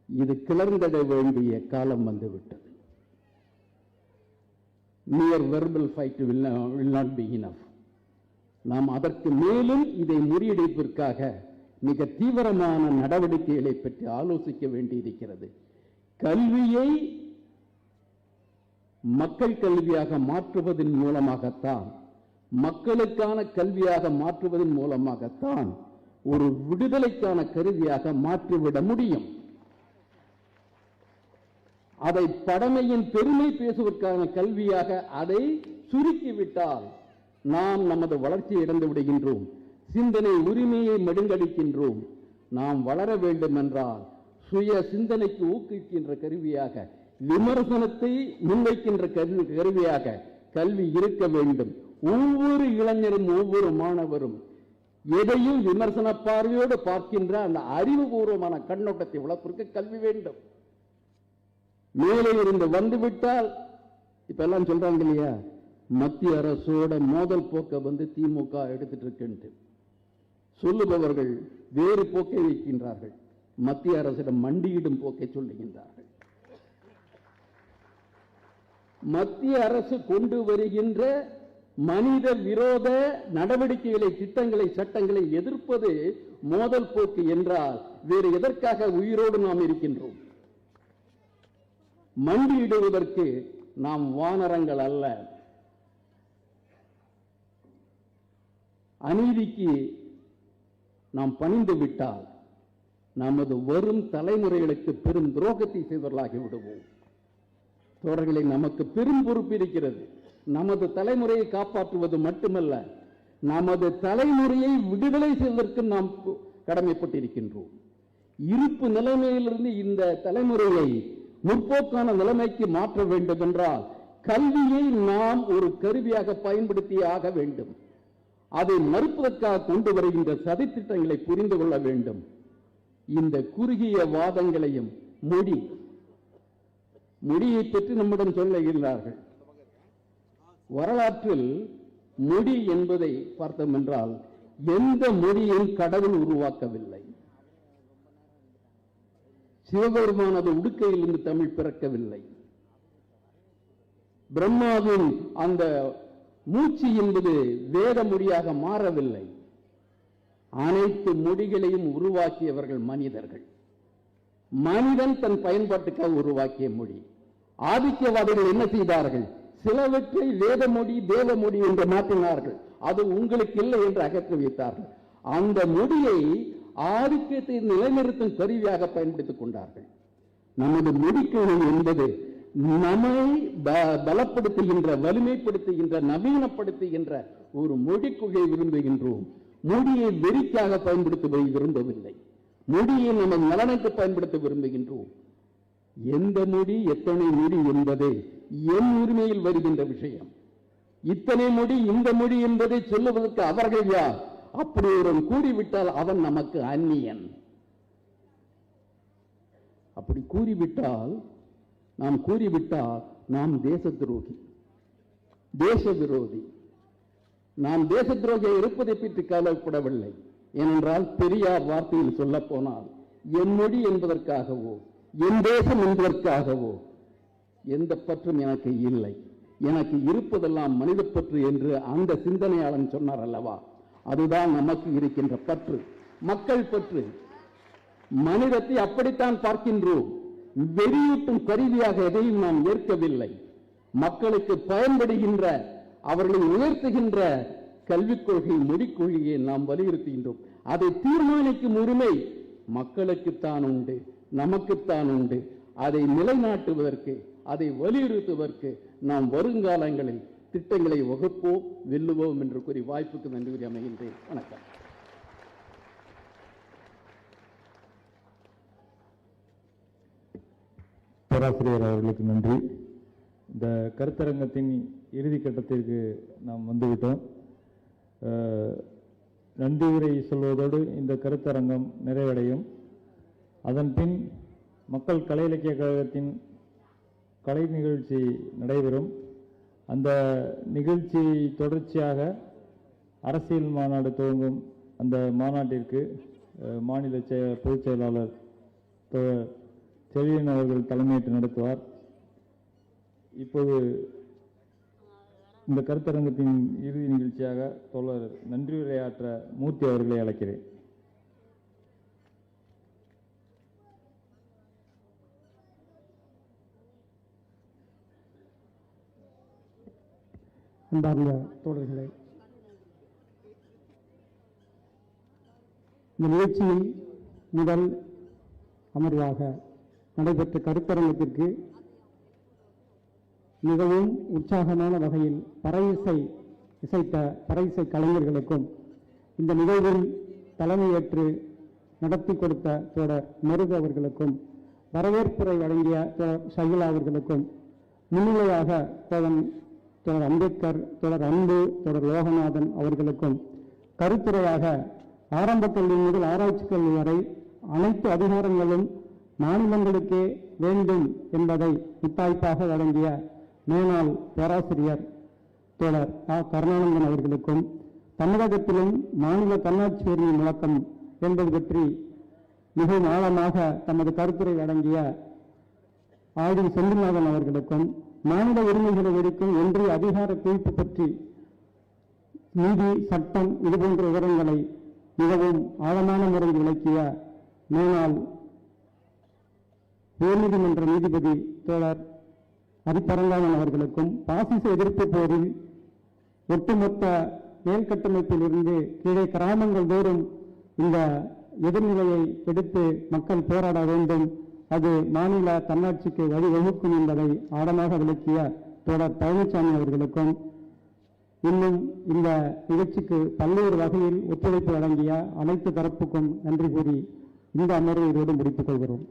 இது கிளர்ந்திட வேண்டிய காலம் வந்துவிட்டது. mere verbal fight will not be enough. நாம் அதற்கு மேலும் இதை முறியடிப்பதற்காக மிக தீவிரமான நடவடிக்கைகளை பற்றி ஆலோசிக்க வேண்டியிருக்கிறது. கல்வியை மக்கள் கல்வியாக மாற்றுவதன் மூலமாகத்தான், மக்களுக்கான கல்வியாக மாற்றுவதன் மூலமாகத்தான் ஒரு விடுதலைக்கான கருவியாக மாற்றிவிட முடியும். அதை பழமையின் பெருமை பேசுவதற்கான கல்வியாக அதை சுருக்கிவிட்டால் நாம் நமது வளர்ச்சியை இழந்து விடுகின்றோம். சிந்தனை உரிமையை மழுங்கடிக்கின்றோம். நாம் வளர வேண்டும் என்றால் சுய சிந்தனைக்கு ஊக்குவிக்கின்ற கருவியாக, விமர்சனத்தை முன்வைக்கின்ற கருவியாக கல்வி இருக்க வேண்டும். ஒவ்வொரு இளைஞரும், ஒவ்வொரு மாணவரும் எதையும் விமர்சன பார்வையோடு பார்க்கின்ற அந்த அறிவுபூர்வமான கண்ணோட்டத்தை வளர்ப்பதற்கு கல்வி வேண்டும். மேலே இருந்து வந்துவிட்டால், இப்ப எல்லாம் சொல்றாங்க இல்லையா, மத்திய அரசோட மோதல் போக்க திமுக எடுத்துட்டு இருக்கு சொல்லுபவர்கள் வேறு போக்கை வைக்கின்றார்கள். மத்திய அரசிடம் மண்டியிடும் போக்கை சொல்லுகின்றார்கள். மத்திய அரசு கொண்டு வருகின்ற மனித விரோத நடவடிக்கைகளை, திட்டங்களை, சட்டங்களை எதிர்ப்பது மோதல் போக்கு என்றால் வேறு எதற்காக உயிரோடு நாம் இருக்கின்றோம்? மண்டியிடுவதற்கு நாம் வானரங்கள் அல்ல. அநீதிக்கு நாம் பணிந்து விட்டால் நமது வரும் தலைமுறைகளுக்கு பெரும் துரோகத்தை செய்தவர்களாகி விடுவோம். தோழர்களை, நமக்கு பெரும் பொறுப்பு இருக்கிறது. நமது தலைமுறையை காப்பாற்றுவது மட்டுமல்ல, நமது தலைமுறையை விடுதலை செய்வதற்கு நாம் கடமைப்பட்டிருக்கின்றோம். இருப்பு நிலைமையிலிருந்து இந்த தலைமுறையை முற்போக்கான நிலைமைக்கு மாற்ற வேண்டும் என்றால் கல்வியை நாம் ஒரு கருவியாக பயன்படுத்தி ஆக வேண்டும். அதை மறுப்பதற்காக கொண்டு வருகின்ற சதித்திட்டங்களை புரிந்து கொள்ள வேண்டும். இந்த குறுகிய வாதங்களையும் மொழியை பற்றி நம்மிடம் சொல்லுகிறார்கள். வரலாற்றில் மொழி என்பதை பார்த்தோம் என்றால் எந்த மொழியும் கடவுள் உருவாக்கவில்லை. சிவபெருமானது உடுக்கையிலிருந்து தமிழ் பிறக்கவில்லை. பிரம்மாவின் அந்த மூச்சு என்பது வேத மொழியாக மாறவில்லை. அனைத்து மொழிகளையும் உருவாக்கியவர்கள் மனிதர்கள். மனிதன் தன் பயன்பாட்டுக்காக உருவாக்கிய மொழி. ஆதிக்கவாதிகள் என்ன செய்தார்கள்? சிலவற்றை வேத மொழி தேவ மொழி என்று மாற்றினார்கள். அது உங்களுக்கு இல்லை என்று அகற்றி வைத்தார்கள். அந்த மொழியை ஆதிக்கத்தை நிலைநிறுத்தும் கருவியாக பயன்படுத்திக் கொண்டார்கள். நமது மொழிக்கொள்கை என்பது நம்மை பலப்படுத்துகின்ற, வலிமைப்படுத்துகின்ற, நவீனப்படுத்துகின்ற ஒரு மொழிக்கொள்கை விரும்புகின்றோம். மொழியை வெறிக்காக பயன்படுத்துவதை விரும்பவில்லை. மொழியை நமது நலனுக்கு பயன்படுத்த விரும்புகின்றோம். எந்த மொழி எத்தனை மொழி என்பது என் உரிமையில் வருகின்ற விஷயம். இத்தனை மொழி இந்த மொழி என்பதை சொல்லுவதற்கு அவர்கள் யார்? அப்படி ஒருவன் கூறிவிட்டால் அவன் நமக்கு அந்நியன். அப்படி கூறிவிட்டால் நாம் தேச துரோகி, தேச விரோதி. நாம் தேச துரோகியாக இருப்பதை பற்றி கவலைப்படவில்லை. ஏனென்றால் பெரியார் வார்த்தையில் சொல்ல போனால் என் மொழி என்பதற்காகவோ என் தேசம் என்பதற்காகவோ எந்த பற்றும் எனக்கு இல்லை. எனக்கு இருப்பதெல்லாம் மனித பற்று என்று அந்த சிந்தனையாளன் சொன்னார் அல்லவா? அதுதான் நமக்கு இருக்கின்ற பற்று, மக்கள் பற்று. மனிதத்தை அப்படித்தான் பார்க்கின்றோம். வெறியூட்டும் கருவியாக எதையும் நாம் ஏற்கவில்லை. மக்களுக்கு பயன்படுகின்ற, அவர்களை உயர்த்துகின்ற கல்விக் கொள்கை, மொழிக் கொள்கையை நாம் வலியுறுத்துகின்றோம். அதை தீர்மானிக்கும் உரிமை மக்களுக்குத்தான் உண்டு, நமக்குத்தான் உண்டு. அதை நிலைநாட்டுவதற்கு, அதை வலியுறுத்துவதற்கு நாம் வருங்காலங்களில் திட்டங்களை வகுப்போம், வெல்லுவோம் என்று கூறி வாய்ப்புக்கு நன்றி கூறி அமைகின்றேன். வணக்கம். பேராசிரியர் அவர்களுக்கு நன்றி. இந்த கருத்தரங்கத்தின் இறுதி கட்டத்திற்கு நாம் வந்துவிட்டோம். நன்றி உரை சொல்வதோடு இந்த கருத்தரங்கம் நிறைவடையும். அதன் பின் மக்கள் கலை இலக்கிய கழகத்தின் கலை நிகழ்ச்சி நடைபெறும். அந்த நிகழ்ச்சி தொடர்ச்சியாக அரசியல் மாநாடு துவங்கும். அந்த மாநாட்டிற்கு மாநில பொதுச் செயலாளர் செழியன் அவர்கள் தலைமையேற்று நடத்துவார். இப்போது இந்த கருத்தரங்கத்தின் இறுதி நிகழ்ச்சியாக தோழர் நன்றியுரையாற்ற மூர்த்தி அவர்களை அழைக்கிறேன். அன்பார்ந்த தோழர்களே, இந்த நிகழ்ச்சியில் முதல் அமர்வாக நடைபெற்ற கருத்தரங்கத்திற்கு மிகவும் உற்சாகமான வகையில் இசைத்த பறையிசை கலைஞர்களுக்கும் இந்த நிகழ்வில் தலைமையேற்று நடத்தி கொடுத்த தோழர் மருது அவர்களுக்கும் வரவேற்புரை வழங்கிய தோழர் ஷகிலா அவர்களுக்கும் முன்னிலையாக தோழர் அம்பேத்கர், தோழர் அன்பு, தோழர் லோகநாதன் அவர்களுக்கும் கருத்துரையாக ஆரம்ப கல்வி முதல் ஆராய்ச்சி கல்வி வரை அனைத்து அதிகாரங்களும் மாநிலங்களுக்கே வேண்டும் என்பதை முத்தாய்ப்பாக வழங்கிய மேனாள் பேராசிரியர் தோழர் கருணானந்தன் அவர்களுக்கும் தமிழகத்திலும் மாநில தன்னாட்சி உரிமை முழக்கம் என்பது பற்றி மிகவும் ஆழமாக தமது கருத்துரை வழங்கிய ஆடி செந்தில்நாதன் அவர்களுக்கும் மாநில உரிமைகளை ஒழிக்கும் ஒன்றிய அதிகார குவிப்பு பற்றி நீதி, சட்டம் இதுபோன்ற விவரங்களை மிகவும் ஆழமான முறையில் விளக்கிய மேனாள் உயர்நீதிமன்ற நீதிபதி தோழர் ஹரிபரந்தாமன் அவர்களுக்கும் பாசிச எதிர்ப்பு போரில் ஒட்டுமொத்த மேல்கட்டமைப்பில் இருந்து கீழே கிராமங்கள் தோறும் இந்த எதிர்நிலையை எடுத்து மக்கள் போராட வேண்டும், அது மாநில தன்னாட்சிக்கு வழிவகுக்கும் என்பதை ஆழமாக விளக்கிய தோழர் பழனிசாமி அவர்களுக்கும் இன்னும் இந்த நிகழ்ச்சிக்கு பல்வேறு வகையில் ஒத்துழைப்பு வழங்கிய அனைத்து தரப்புக்கும் நன்றி கூறி இந்த அமர்வை இதோடு முடித்துக் கொள்கிறோம்.